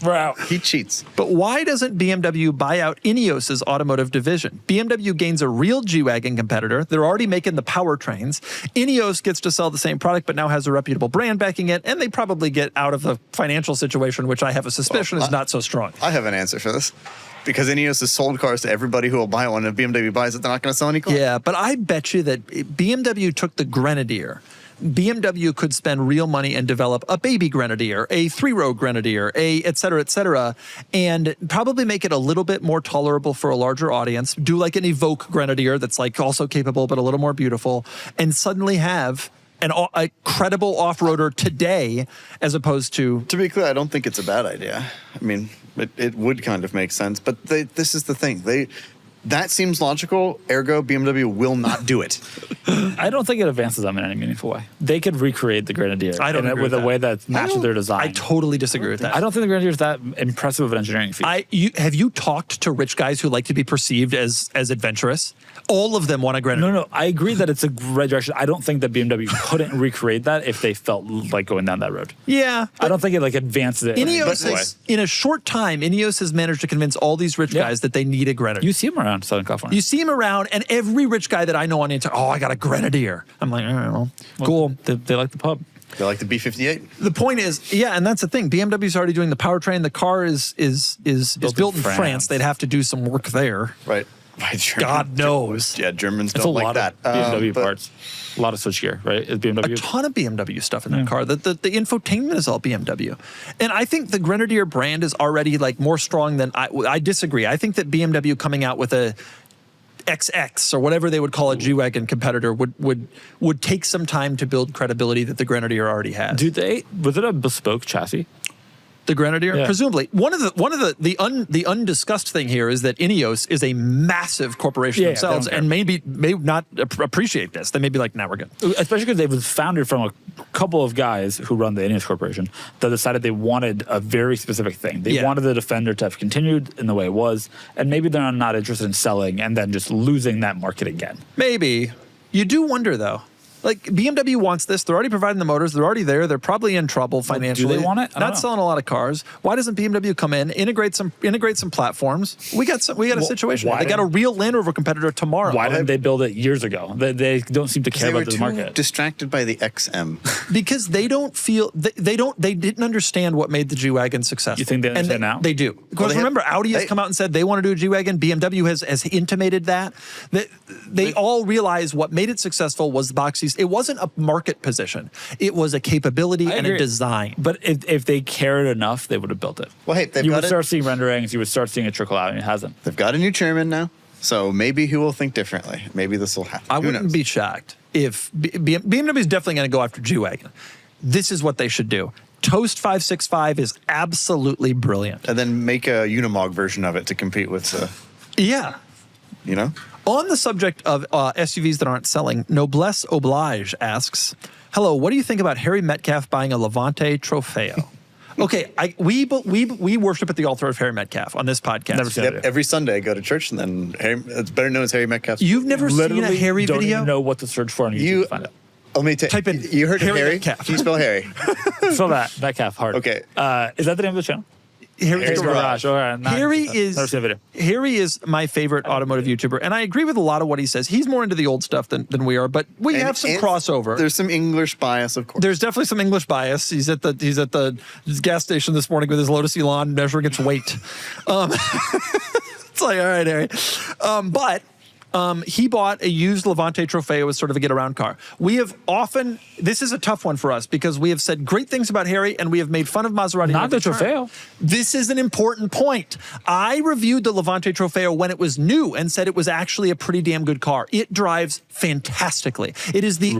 Wow. He cheats. But why doesn't BMW buy out Ineos' automotive division? BMW gains a real G-Wagon competitor. They're already making the powertrains. Ineos gets to sell the same product, but now has a reputable brand backing it, and they probably get out of the financial situation, which I have a suspicion is not so strong. I have an answer for this. Because Ineos has sold cars to everybody who will buy one. If BMW buys it, they're not going to sell any cars. Yeah, but I bet you that BMW took the Grenadier. BMW could spend real money and develop a baby Grenadier, a three-row Grenadier, et cetera, and probably make it a little bit more tolerable for a larger audience. Do like an Evoque Grenadier that's like also capable but a little more beautiful, and suddenly have a credible off-roader today as opposed to... To be clear, I don't think it's a bad idea. I mean, it would kind of make sense, but this is the thing. That seems logical, ergo BMW will not do it. I don't think it advances them in any meaningful way. They could recreate the Grenadier with a way that matches their design. I totally disagree with that. I don't think the Grenadier is that impressive of an engineering feat. Have you talked to rich guys who like to be perceived as adventurous? All of them want a Grenadier. No, I agree that it's a great direction. I don't think that BMW couldn't recreate that if they felt like going down that road. Yeah. I don't think it advances it. Ineos in a short time, Ineos has managed to convince all these rich guys that they need a Grenadier. You see them around Southern California. You see them around, and every rich guy that I know on Instagram, I got a Grenadier. I'm like, all right, well, cool. They like the pub. They like the B58. The point is, and that's the thing. BMW's already doing the powertrain. The car is built in France. They'd have to do some work there. Right. God knows. Yeah, Germans It's don't a like lot that. of BMW parts. A lot of switchgear, right? Is BMW. A ton of BMW stuff in that car. The infotainment is all BMW. And I think the Grenadier brand is already more strong than I disagree. I think that BMW coming out with a XX or whatever they would call a G-Wagon competitor would take some time to build credibility that the Grenadier already has. Was it a bespoke chassis? The Grenadier, Yeah. presumably. One of the undiscussed thing here is that Ineos is a massive corporation themselves, and may not appreciate this. They may be like, "Nah, we're good." Especially because they was founded from a couple of guys who run the Ineos Corporation that decided they wanted a very specific thing. They wanted the Defender to have continued in the way it was, and maybe they're not interested in selling and then just losing that market again. Maybe. You do wonder though. BMW wants this. They're already providing the motors. They're already there. They're probably in trouble financially. Do they want it? I don't know. Selling a lot of cars. Why doesn't BMW come in, integrate some platforms? We got a situation. They got a real Land Rover competitor tomorrow. Why didn't they build it years ago? They don't seem to care about the market. Distracted by the XM. Because they don't feel they didn't understand what made the G-Wagon successful. You think they understand now? They do. Because remember, Audi has come out and said they want to do a G-Wagon. BMW has intimated that. They all realize what made it successful was the box seats. It wasn't a market position. It was a capability and a design. But if they cared enough, they would have built it. Well, hey, you would start seeing renderings. You would start seeing it trickle out, and it hasn't. They've got a new chairman now, so maybe he will think differently. Maybe this will happen. I wouldn't be shocked if BMW is definitely going to go after G-Wagon. This is what they should do. Toast 565 is absolutely brilliant. And then make a Unimog version of it to compete with On the subject of SUVs that aren't selling, Noblesse Oblige asks, hello, what do you think about Harry Metcalfe buying a Levante Trofeo? Okay, we worship at the altar of Harry Metcalfe on this podcast. Never seen it. Every Sunday I go to church, and then it's better known as Harry Metcalfe. You've never seen a Harry don't video? Even know what to search for on YouTube to find it. Let me type in. You heard Harry Harry? Metcalfe. Can you spell Harry? Spell that Metcalfe hard. Okay. Is that the name of the channel? Harry's Garage. All right, Harry is my favorite automotive YouTuber, and I agree with a lot of what he says. He's more into the old stuff than we are, but we have some crossover. There's some English bias, of course. There's definitely some English bias. He's at the gas station this morning with his Lotus Elan measuring its weight. It's like, all right, Harry. He bought a used Levante Trofeo as sort of a get-around car. We have often, this is a tough one for us because we have said great things about Harry and we have made fun of Maserati. Not the Trofeo. This is an important point. I reviewed the Levante Trofeo when it was new and said it was actually a pretty damn good car. It drives fantastically. It is the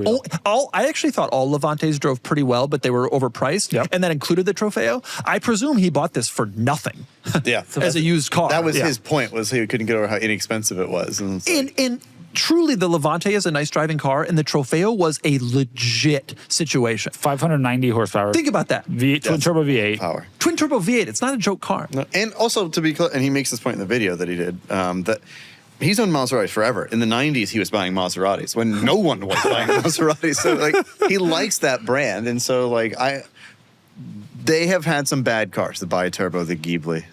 I actually thought all Levantes drove pretty well, but they were overpriced, and that included the Trofeo. I presume he bought this for nothing. Yeah, as a used car. That was his point, was he couldn't get over how inexpensive it was. And truly, the Levante is a nice driving car, and the Trofeo was a legit situation. 590 horsepower. Think about that. Twin turbo V8. Power. Twin turbo V8. It's not a joke car. No, and also, to be clear, and he makes this point in the video that he did, that he's owned Maseratis forever. In the 90s, he was buying Maseratis when no one was buying Maseratis. So, like, he likes that brand. And so, like, they have had some bad cars, the Bi-Turbo, the Ghibli.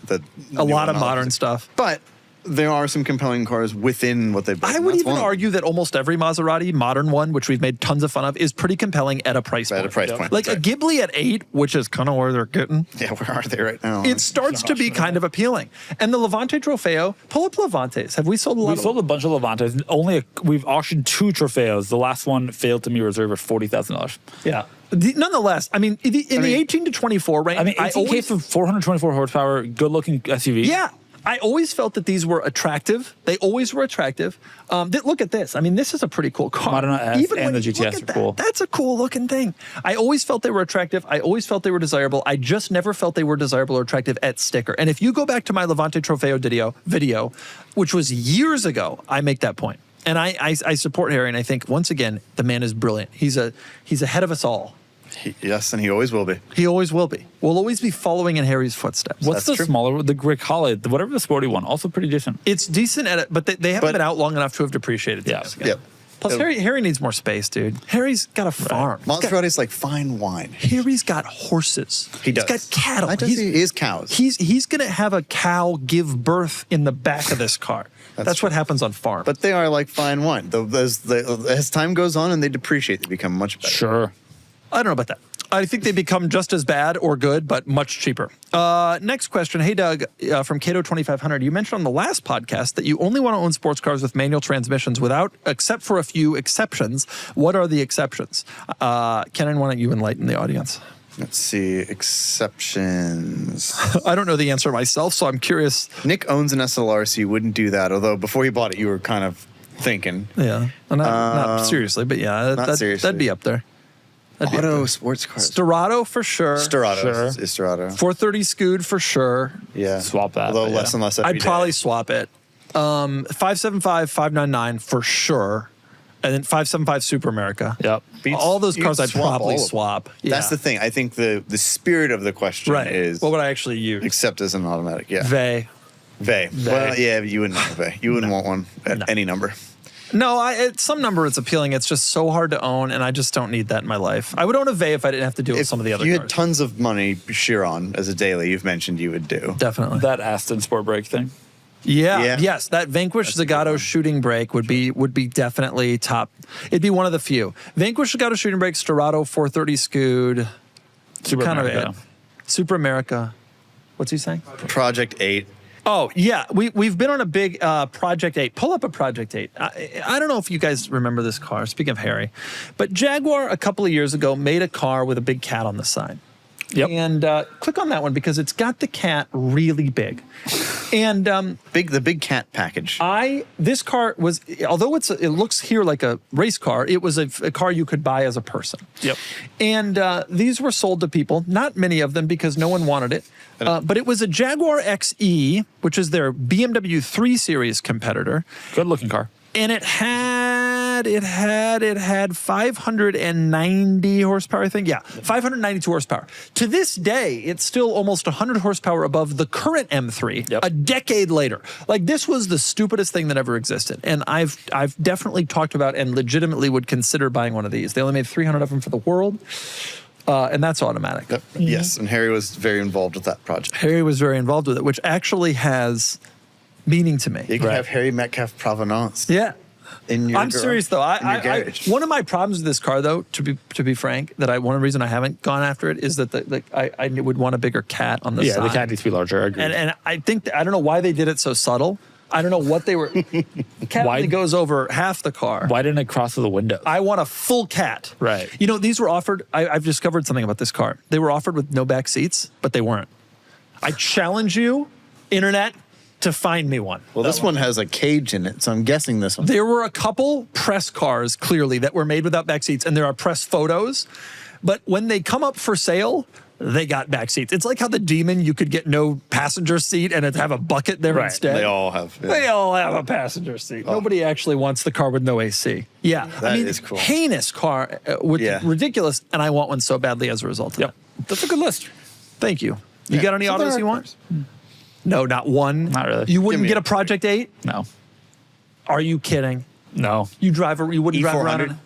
A lot of modern stuff. But there are some compelling cars within what they've built. I would even argue that almost every Maserati, modern one, which we've made tons of fun of, is pretty compelling at a price point. At a price point. Like a Ghibli at 8, which is kind of where they're getting. Yeah, where are they right now? It starts to be kind of appealing. And the Levante Trofeo, pull up Levantes. Have we sold a lot? We've sold a bunch of Levantes. We've auctioned 2 Trofeos. The last one failed to meet reserve at $40,000. Yeah. Nonetheless, I mean, in the 18 to 24 range, I mean, 18K for 424 horsepower, good-looking SUV. Yeah. I always felt that these were attractive. They always were attractive. Look at this. I mean, this is a pretty cool car. Modena S and the GTS are cool. That's a cool looking thing. I always felt they were attractive. I always felt they were desirable. I just never felt they were desirable or attractive at sticker. And if you go back to my Levante Trofeo video, which was years ago, I make that point. And I support Harry, and I think, once again, the man is brilliant. He's ahead of us all. Yes, and he always will be. He always will be. We'll always be following in Harry's footsteps. What's the smaller, the Gray Collie, whatever the sporty one, also pretty decent. It's decent at it, but they haven't been out long enough to have depreciated. Yeah. Plus, Harry needs more space, dude. Harry's got a farm. Maserati's like fine wine. Harry's got horses. He does. He's got cattle. He is cows. He's going to have a cow give birth in the back of this car. That's what happens on farms. But they are like fine wine. As time goes on and they depreciate, they become much better. Sure. I don't know about that. I think they become just as bad or good, but much cheaper. Next question. Hey, Doug, from Cato 2500. You mentioned on the last podcast that you only want to own sports cars with manual transmissions except for a few exceptions. What are the exceptions? Kennan, why don't you enlighten the audience? Let's see. Exceptions. I don't know the answer myself, so I'm curious. Nick owns an SLR, so you wouldn't do that. Although before you bought it, you were kind of thinking. Yeah. Not seriously, but yeah, that'd be up there. Auto sports cars. Sterrato for sure. Sterrato is Sterrato. 430 Scoot for sure. Yeah. Swap that. Although less and less every I'd probably swap it. 575, 599 for sure. And then 575 Super America. Yep. All those cars I'd probably swap. Yeah. That's the thing. I think the spirit of the question is... What would I actually use? Except as an automatic, yeah. Vey. Well, yeah, you wouldn't want a Vey. You wouldn't want one at any number. No, some number it's appealing. It's just so hard to own, and I just don't need that in my life. I would own a Vey if I didn't have to deal with some of the other cars. You had tons of money, Chiron, as a daily, you've mentioned you would do. Definitely. That Aston Sport Brake thing. Yeah. Yes, that Vanquish Zagato shooting brake would be definitely top. It'd be one of the few. Vanquish Zagato shooting brake, Sterrato, 430 Scoot. Super America. Super America. What's he saying? Project 8. Oh, yeah. We've been on a big Project 8. Pull up a Project 8. I don't know if you guys remember this car, speaking of Harry, but Jaguar a couple of years ago made a car with a big cat on the side. Yep. And click on that one because it's got the cat really big. And the big cat package. This car was, although it looks here like a race car, it was a car you could buy as a person. Yep. And these were sold to people, not many of them because no one wanted it. But it was a Jaguar XE, which is their BMW 3 Series competitor. Good looking car. And it had 590 horsepower, I think. Yeah, 592 horsepower. To this day, it's still almost 100 horsepower above the current M3 a decade later. Like, this was the stupidest thing that ever existed. And I've definitely talked about and legitimately would consider buying one of these. They only made 300 of them for the world. and that's automatic. Yep. Yes, and Harry was very involved with that project. Harry was very involved with it, which actually has meaning to me. You can have Harry Metcalfe Provenance. Yeah. In your I'm serious though. I one of my problems with this car, though, to be frank, one reason I haven't gone after it is that I would want a bigger cat on the side. Yeah, the cat needs to be larger. I agree. And I think I don't know why they did it so subtle. I don't know what they were. Cat only goes over half the car. Why didn't it cross to the window? I want a full cat. Right. You know, these were offered. I've discovered something about this car. They were offered with no back seats, but they weren't. I challenge you, internet, to find me one. Well, this one has a cage in it, so I'm guessing this one. There were a couple press cars, clearly, that were made without back seats, and there are press photos. But when they come up for sale, they got back seats. It's like how the Demon, you could get no passenger seat and it'd have a bucket there instead. They all have. Yeah. They all have a passenger seat. Nobody actually wants the car with no AC. Yeah. That is cool. Heinous car, ridiculous, and I want one so badly as a result of that. That's a good list. Thank you. You got any autos you want? No, not one. Not really. You wouldn't get a Project 8? No. Are you kidding? No. You wouldn't drive around in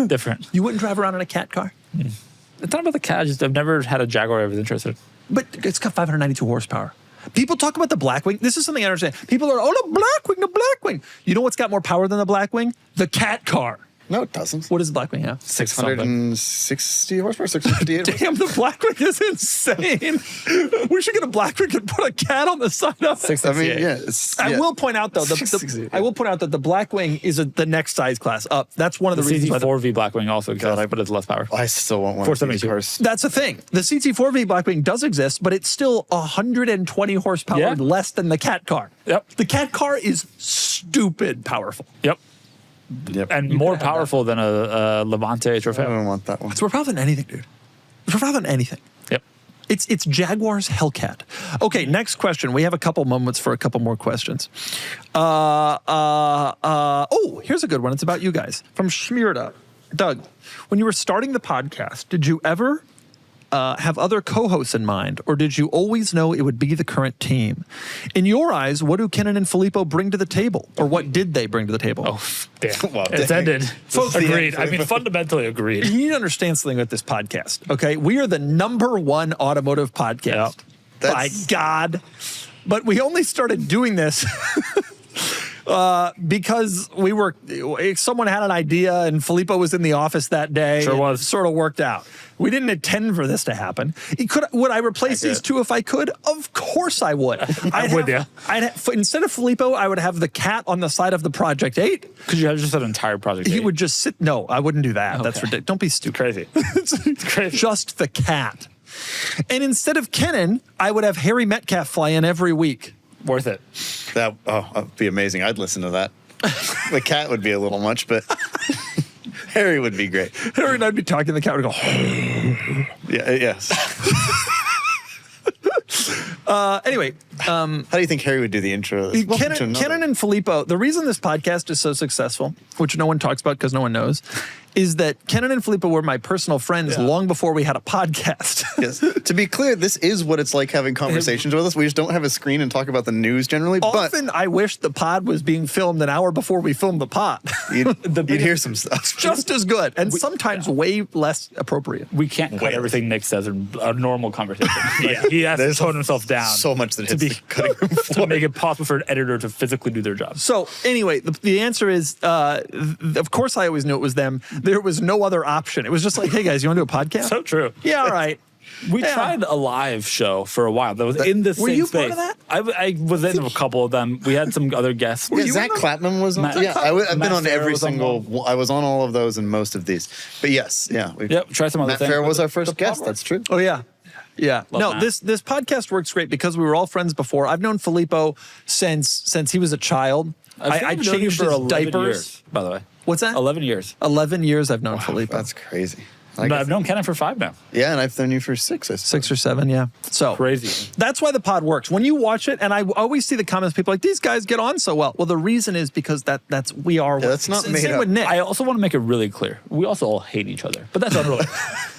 different. You wouldn't drive around in a cat car? It's not about the cat. I've never had a Jaguar I was interested in. But it's got 592 horsepower. People talk about the Blackwing. This is something I understand. People are, the Blackwing. You know what's got more power than the Blackwing? The cat car. No, it doesn't. What does the Blackwing have? 660 horsepower, 658. Damn, the Blackwing is insane. We should get a Blackwing and put a cat on the side of it. I mean, yeah. I will point out though, that the Blackwing is the next size class up. That's one of the reasons. The CT4V Blackwing also exists, but it's less power. I still want one of these cars. That's the thing. The CT4V Blackwing does exist, but it's still 120 horsepower less than the cat car. Yep. The cat car is stupid powerful. Yep. And more powerful than a Levante Trofeo. I don't want that one. It's more powerful than anything, dude. It's more powerful than anything. Yep. It's Jaguar's Hellcat. Okay, next question. We have a couple moments for a couple more questions. Here's a good one. It's about you guys. From Schmierda. Doug, when you were starting the podcast, did you ever have other co-hosts in mind, or did you always know it would be the current team? In your eyes, what do Kennan and Filippo bring to the table, or what did they bring to the table? Oh, damn. Well, it's ended. Folks, agreed. I mean, fundamentally agreed. You need to understand something with this podcast, okay? We are the #1 automotive podcast. Yep. By God. But we only started doing this because someone had an idea and Filippo was in the office that day. Sure was. Sort of worked out. We didn't intend for this to happen. Would I replace these two if I could? Of course I would. Instead of Filippo, I would have the cat on the side of the Project 8. Could you have just an entire Project 8? He would just sit. No, I wouldn't do that. Okay. That's ridiculous. Don't be stupid. Crazy. It's crazy. Just the cat. And instead of Kennan, I would have Harry Metcalfe fly in every week. Worth it. That would be amazing. I'd listen to that. The cat would be a little much, but Harry would be great. Harry and I'd be talking, the cat would go, yes. Anyway. How do you think Harry would do the intro? Kennan and Filippo, the reason this podcast is so successful, which no one talks about because no one knows, is that Kennan and Filippo were my personal friends long before we had a podcast. Yes. To be clear, this is what it's like having conversations with us. We just don't have a screen and talk about the news generally. Often I wish the pod was being filmed an hour before we filmed the pod. You'd hear some stuff. Just as good, and sometimes way less appropriate. We can't cut everything Nick says in a normal conversation. He has to tone himself down. So much that hits cutting room floor. To make it possible for an editor to physically do their job. So anyway, the answer is, of course I always knew it was them. There was no other option. It was just like, hey guys, you want to do a podcast? So true. Yeah, all right. We tried a live show for a while that was in the same space. Were you part of that? I was in a couple of them. We had some other guests. Zach Clapman was on. I've been on every single. I was on all of those and most of these. But yes, try some other Matt things. Farah was our first guest. That's true. Oh yeah. Yeah. Love this podcast works great because we were all friends before. I've known Filippo since he was a child. I changed his diapers. Years, by the way. What's that? 11 years. 11 years I've known Filippo. That's crazy. But I've known Kennan for 5 now. Yeah, and I've known you for 6. 6 or 7, yeah. So crazy. That's why the pod works. When you watch it, and I always see the comments, people are like, these guys get on so well. Well, the reason is because we are. Yeah, that's not made same up. with Nick. I also want to make it really clear. We also all hate each other, but that's unrelated.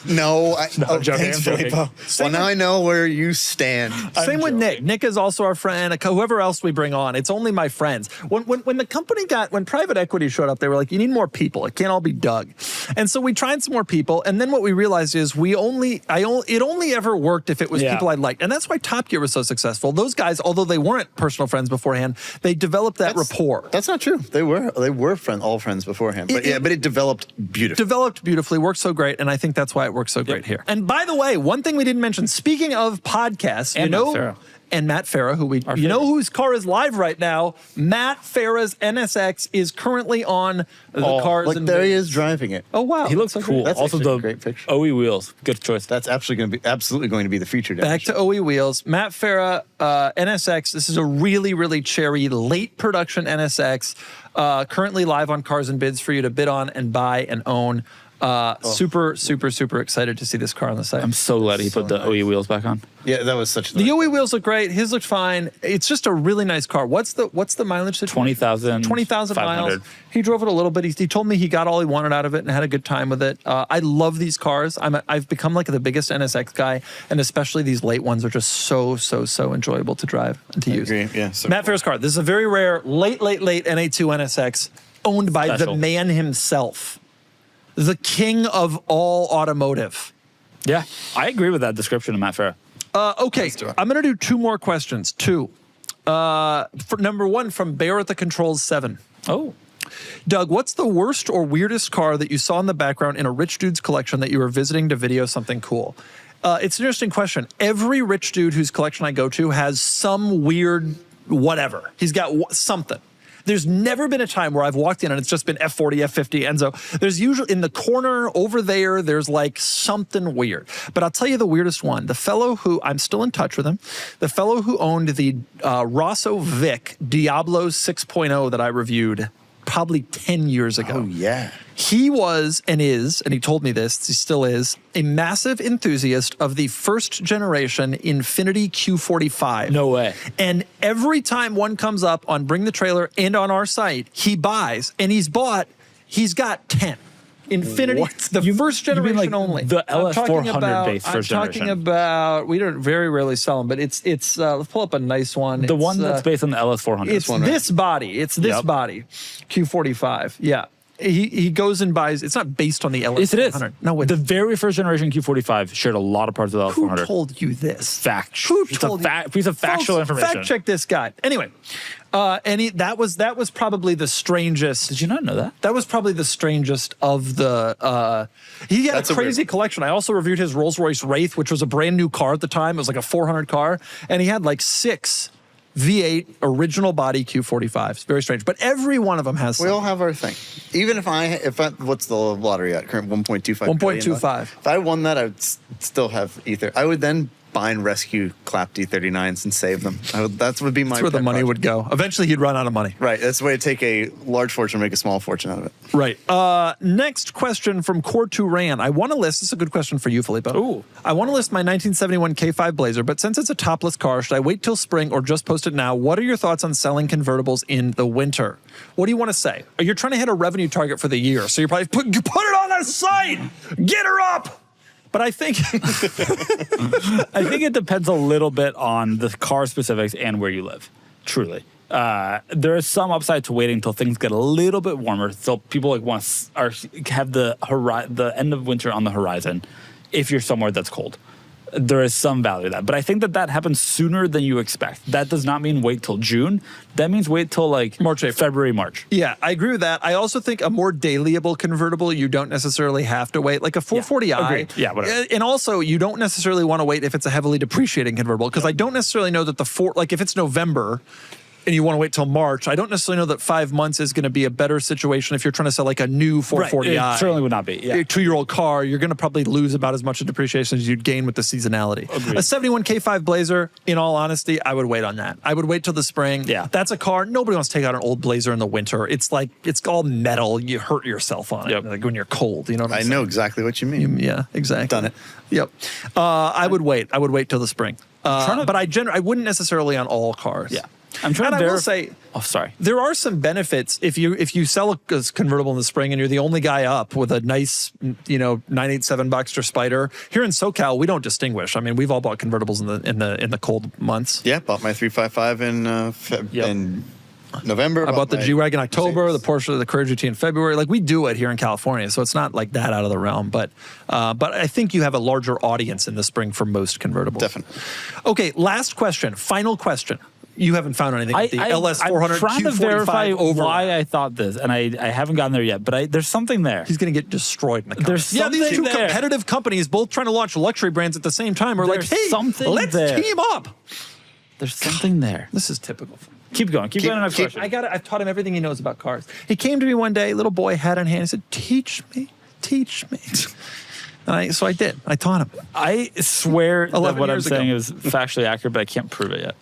Thanks, Filippo. Well, now I know where you stand. Same with Nick. Nick is also our friend. Whoever else we bring on, it's only my friends. When the company when private equity showed up, they were like, you need more people. It can't all be Doug. And so we tried some more people, And then what we realized is it only ever worked if it was people I liked. And that's why Top Gear was so successful. Those guys, although they weren't personal friends beforehand, they developed that rapport. That's not true. They were all friends beforehand. But it developed beautifully. Developed beautifully, worked so great, and I think that's why it works so great here. And by the way, one thing we didn't mention, speaking of podcasts, and Matt Farah, whose car is live right now. Matt Farah's NSX is currently on the Cars and there he is driving it. Oh wow, he looks cool. That's also the great picture. OE wheels, good choice. That's absolutely going to be the feature. Back to OE wheels. Matt Farah NSX. This is a really, really cherry late production NSX. Currently live on Cars and Bids for you to bid on and buy and own. Super, super, super excited to see this car on the site. I'm so glad he put the OE wheels back on. Yeah, that was such. The OE wheels look great. His looked fine. It's just a really nice car. What's the mileage? 20,000. 20,000 miles. He drove it a little bit. He told me he got all he wanted out of it and had a good time with it. I love these cars. I've become like the biggest NSX guy, and especially these late ones are just so enjoyable to drive and to use. I agree. Yeah. Matt Farah's car. This is a very rare late NA2 NSX owned by the man himself. The king of all automotive. Yeah, I agree with that description of Matt Farah. Okay, I'm going to do 2 more questions. 2. For number 1, from Bear at the Controls 7. Oh. Doug, what's the worst or weirdest car that you saw in the background in a rich dude's collection that you were visiting to video something cool? It's an interesting question. Every rich dude whose collection I go to has some weird whatever. He's got something. There's never been a time where I've walked in and it's just been F40, F50, Enzo. There's usually in the corner over there's like something weird. But I'll tell you the weirdest one. The fellow who, I'm still in touch with him, the fellow who owned the Rosso Vic Diablo 6.0 that I reviewed probably 10 years ago. Oh, yeah. He was and is, and he told me this, he still is, a massive enthusiast of the first generation Infiniti Q45. No way. And every time one comes up on Bring the Trailer and on our site, he buys, and he's got 10. Infiniti, first generation like only. The LS400 base first generation. I'm talking about, we don't very rarely sell them, but it's let's pull up a nice one. The one that's based on the LS400. It's this body. It's this body. Q45. Yeah. He goes and buys. It's not based on the LS400. Yes, it is. No, the very first generation Q45 shared a lot of parts of the LS400. Who told you this? Fact. Who told you? Piece of factual information. Fact check this guy. Anyway, that was probably the strangest. Did you not know that? That was probably the strangest of the. He had a crazy collection. I also reviewed his Rolls-Royce Wraith, which was a brand new car at the time. It was like a 400 car, and he had like 6 V8 original body Q45s. Very strange, but every one of them has. We all have our thing. Even if I what's the lottery at? Current 1.25. 1.25. If I won that, I would still have Ether. I would then buy and rescue clapped D39s and save them. That would be my. That's where the money would go. Eventually, he'd run out of money. Right. That's the way to take a large fortune and make a small fortune out of it. Right. Next question from Core 2 Ran. I want to list. This is a good question for you, Filippo. Ooh. I want to list my 1971 K5 Blazer, but since it's a topless car, should I wait till spring or just post it now? What are your thoughts on selling convertibles in the winter? What do you want to say? You're trying to hit a revenue target for the year, so you're probably put it on the site. Get her up. But I think I think it depends a little bit on the car specifics and where you live. Truly, there is some upside to waiting until things get a little bit warmer, so people have the end of winter on the horizon. If you're somewhere that's cold, there is some value to that. But I think that happens sooner than you expect. That does not mean wait till June. That means wait till like March, April. February, March. Yeah, I agree with that. I also think a more dailyable convertible, you don't necessarily have to wait. Like a 440i. Agreed. Yeah, whatever. And also, you don't necessarily want to wait if it's a heavily depreciating convertible, because I don't necessarily know that if it's November and you want to wait till March, I don't necessarily know that 5 months is going to be a better situation if you're trying to sell like a new 440i. Right. It certainly would not be. Yeah. A 2-year-old car, you're going to probably lose about as much in depreciation as you'd gain with the seasonality. Agreed. A 71 K5 Blazer, in all honesty, I would wait on that. I would wait till the spring. Yeah. That's a car, nobody wants to take out an old Blazer in the winter. It's like, it's all metal. You hurt yourself on it, like when you're cold. You know what I'm saying? I know exactly what you mean. Yeah, exactly. Done it. Yep. I would wait. I would wait till the spring. But I wouldn't necessarily on all cars. Yeah. I'm trying to I will say, oh, sorry. There are some benefits if you sell a convertible in the spring and you're the only guy up with a nice, 987 Boxster Spider. Here in SoCal, we don't distinguish. I mean, we've all bought convertibles in the cold months. Yeah, bought my 355 in November. I bought the G-Wagon in October, Mercedes. the Porsche, the Courage GT in February. Like, we do it here in California, so it's not like that out of the realm. But I think you have a larger audience in the spring for most convertibles. Definitely. Okay, last question, final question. You haven't found anything with the LS400 I'm trying to verify over. why I thought this, and I haven't gotten there yet, but there's something there. He's going to get destroyed in the comments. There's these two something there. competitive companies both trying to launch luxury brands at the same time are There's like, hey, something let's there. team up. There's something there. This is typical. Keep going. Keep going. Next question. I've taught him everything he knows about cars. He came to me one day, little boy, hat in hand. He said, teach me. And so I did. I taught him. I swear that what I'm years saying ago. is factually accurate, but I can't prove it yet.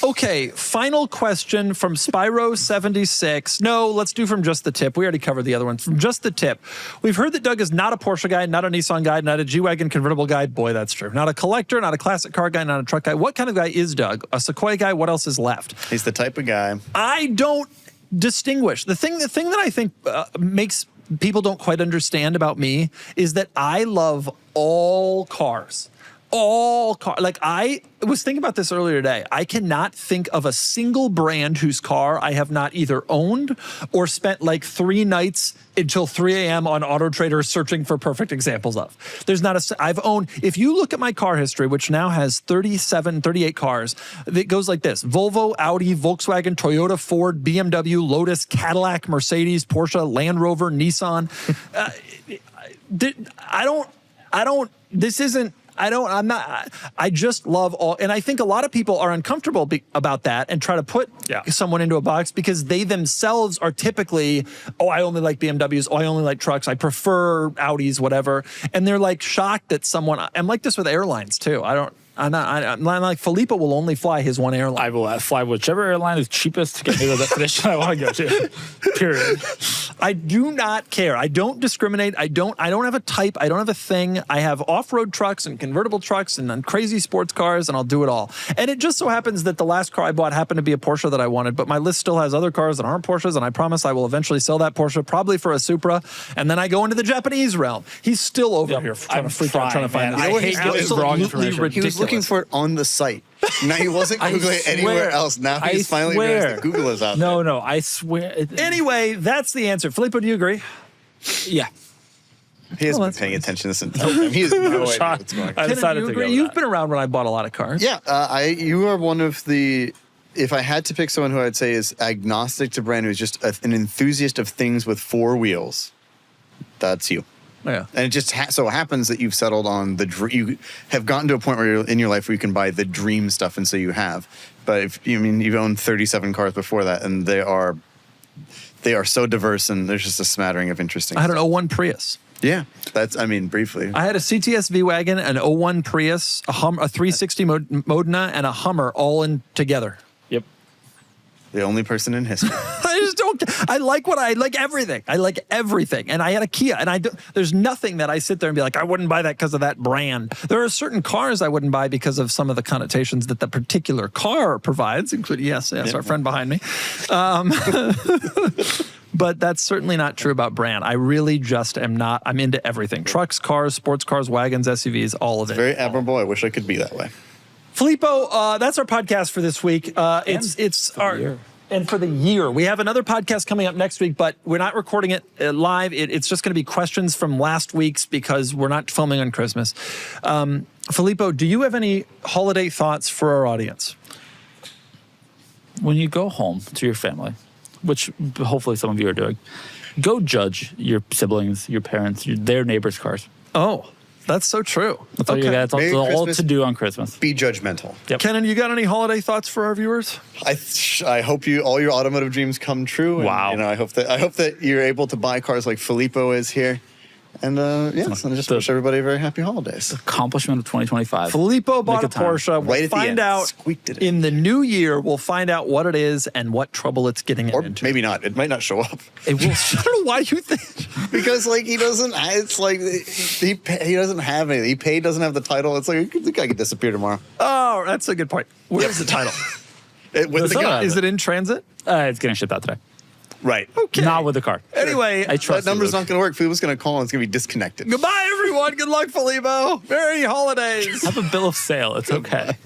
Okay, final question from Spyro76. No, let's do from Just the Tip. We already covered the other ones. From Just the Tip. We've heard that Doug is not a Porsche guy, not a Nissan guy, not a G-Wagon convertible guy. Boy, that's true. Not a collector, not a classic car guy, not a truck guy. What kind of guy is Doug? A Sequoia guy? What else is left? He's the type of guy. I don't distinguish. The thing that I think makes people don't quite understand about me is that I love all cars. Like, I was thinking about this earlier today. I cannot think of a single brand whose car I have not either owned or spent like 3 nights until 3 a.m. on Auto Trader searching for perfect examples of. There's not I've owned, if you look at my car history, which now has 38 cars, it goes like this: Volvo, Audi, Volkswagen, Toyota, Ford, BMW, Lotus, Cadillac, Mercedes, Porsche, Land Rover, Nissan. I just love all, and I think a lot of people are uncomfortable about that and try to put someone into a box because they themselves are typically, I only like BMWs, I only like trucks, I prefer Audis, whatever. And they're like shocked that I'm like this with airlines too. I'm like, Filippo will only fly his one airline. I will fly whichever airline is cheapest to get me to the destination I want to go to. Period. I do not care. I don't discriminate. I don't have a type. I don't have a thing. I have off-road trucks and convertible trucks and crazy sports cars, and I'll do it all. And it just so happens that the last car I bought happened to be a Porsche that I wanted, but my list still has other cars that aren't Porsches, and I promise I will eventually sell that Porsche, probably for a Supra, and then I go into the Japanese realm. He's still over here trying to freak out, trying to find it. I hate getting wrong information. He was looking for it on the site. Now he wasn't Googling it anywhere else. Now he's finally realized that Google is out there. No, I swear. Anyway, that's the answer. Filippo, do you agree? Yeah. He hasn't been paying attention this entire time. He has no idea what's going on. I decided to go with You've that. been around when I bought a lot of cars. Yeah, you are one of the. If I had to pick someone who I'd say is agnostic to brand, who's just an enthusiast of things with 4 wheels, that's you. Yeah. And it just so happens that you've settled on you have gotten to a point where you're in your life where you can buy the dream stuff, and so you have. But you've owned 37 cars before that, and they are so diverse, and there's just a smattering of interesting. I had stuff. an 01 Prius. Yeah, briefly. I had a CTS V-Wagon, an 01 Prius, a 360 Modena, and a Hummer all in together. Yep. The only person in history. I just don't. I like everything. I like everything. And I had a Kia, and there's nothing that I sit there and be like, I wouldn't buy that because of that brand. There are certain cars I wouldn't buy because of some of the connotations that the particular car provides, including our friend behind me. But that's certainly not true about brand. I really just am not. I'm into everything: trucks, cars, sports cars, wagons, SUVs, all of it. Very admirable. I wish I could be that way. Filippo, that's our podcast for this week. And for the year. We have another podcast coming up next week, but we're not recording it live. It's just going to be questions from last week's because we're not filming on Christmas. Filippo, do you have any holiday thoughts for our audience? When you go home to your family, which hopefully some of you are doing, go judge your siblings, your parents, their neighbors' cars. Oh, that's so true. That's all you got. That's all to do on Christmas. Be judgmental. Yep. Kennan, you got any holiday thoughts for our viewers? I hope all your automotive dreams come true. Wow. And, I hope that you're able to buy cars like Filippo is here. And I just wish everybody very happy holidays. Accomplishment of 2025. Filippo bought a Porsche. Right at the end. Squeaked it In the new year, we'll find out what it is and what trouble it's getting Or into. maybe not. It might not show up. It will. I don't know why you think. Because he doesn't. It's like he doesn't have anything. He doesn't have the title. It's like the guy could disappear tomorrow. Oh, that's a good point. Where's the title? With the guy. Is it in transit? It's getting shipped out today. Right. Okay. Not with the car. Anyway, I trust that number's you, not going to work. Filippo's going to call and it's going to be disconnected. Goodbye, everyone. Good luck, Filippo. Merry holidays. Have a bill of sale. It's okay.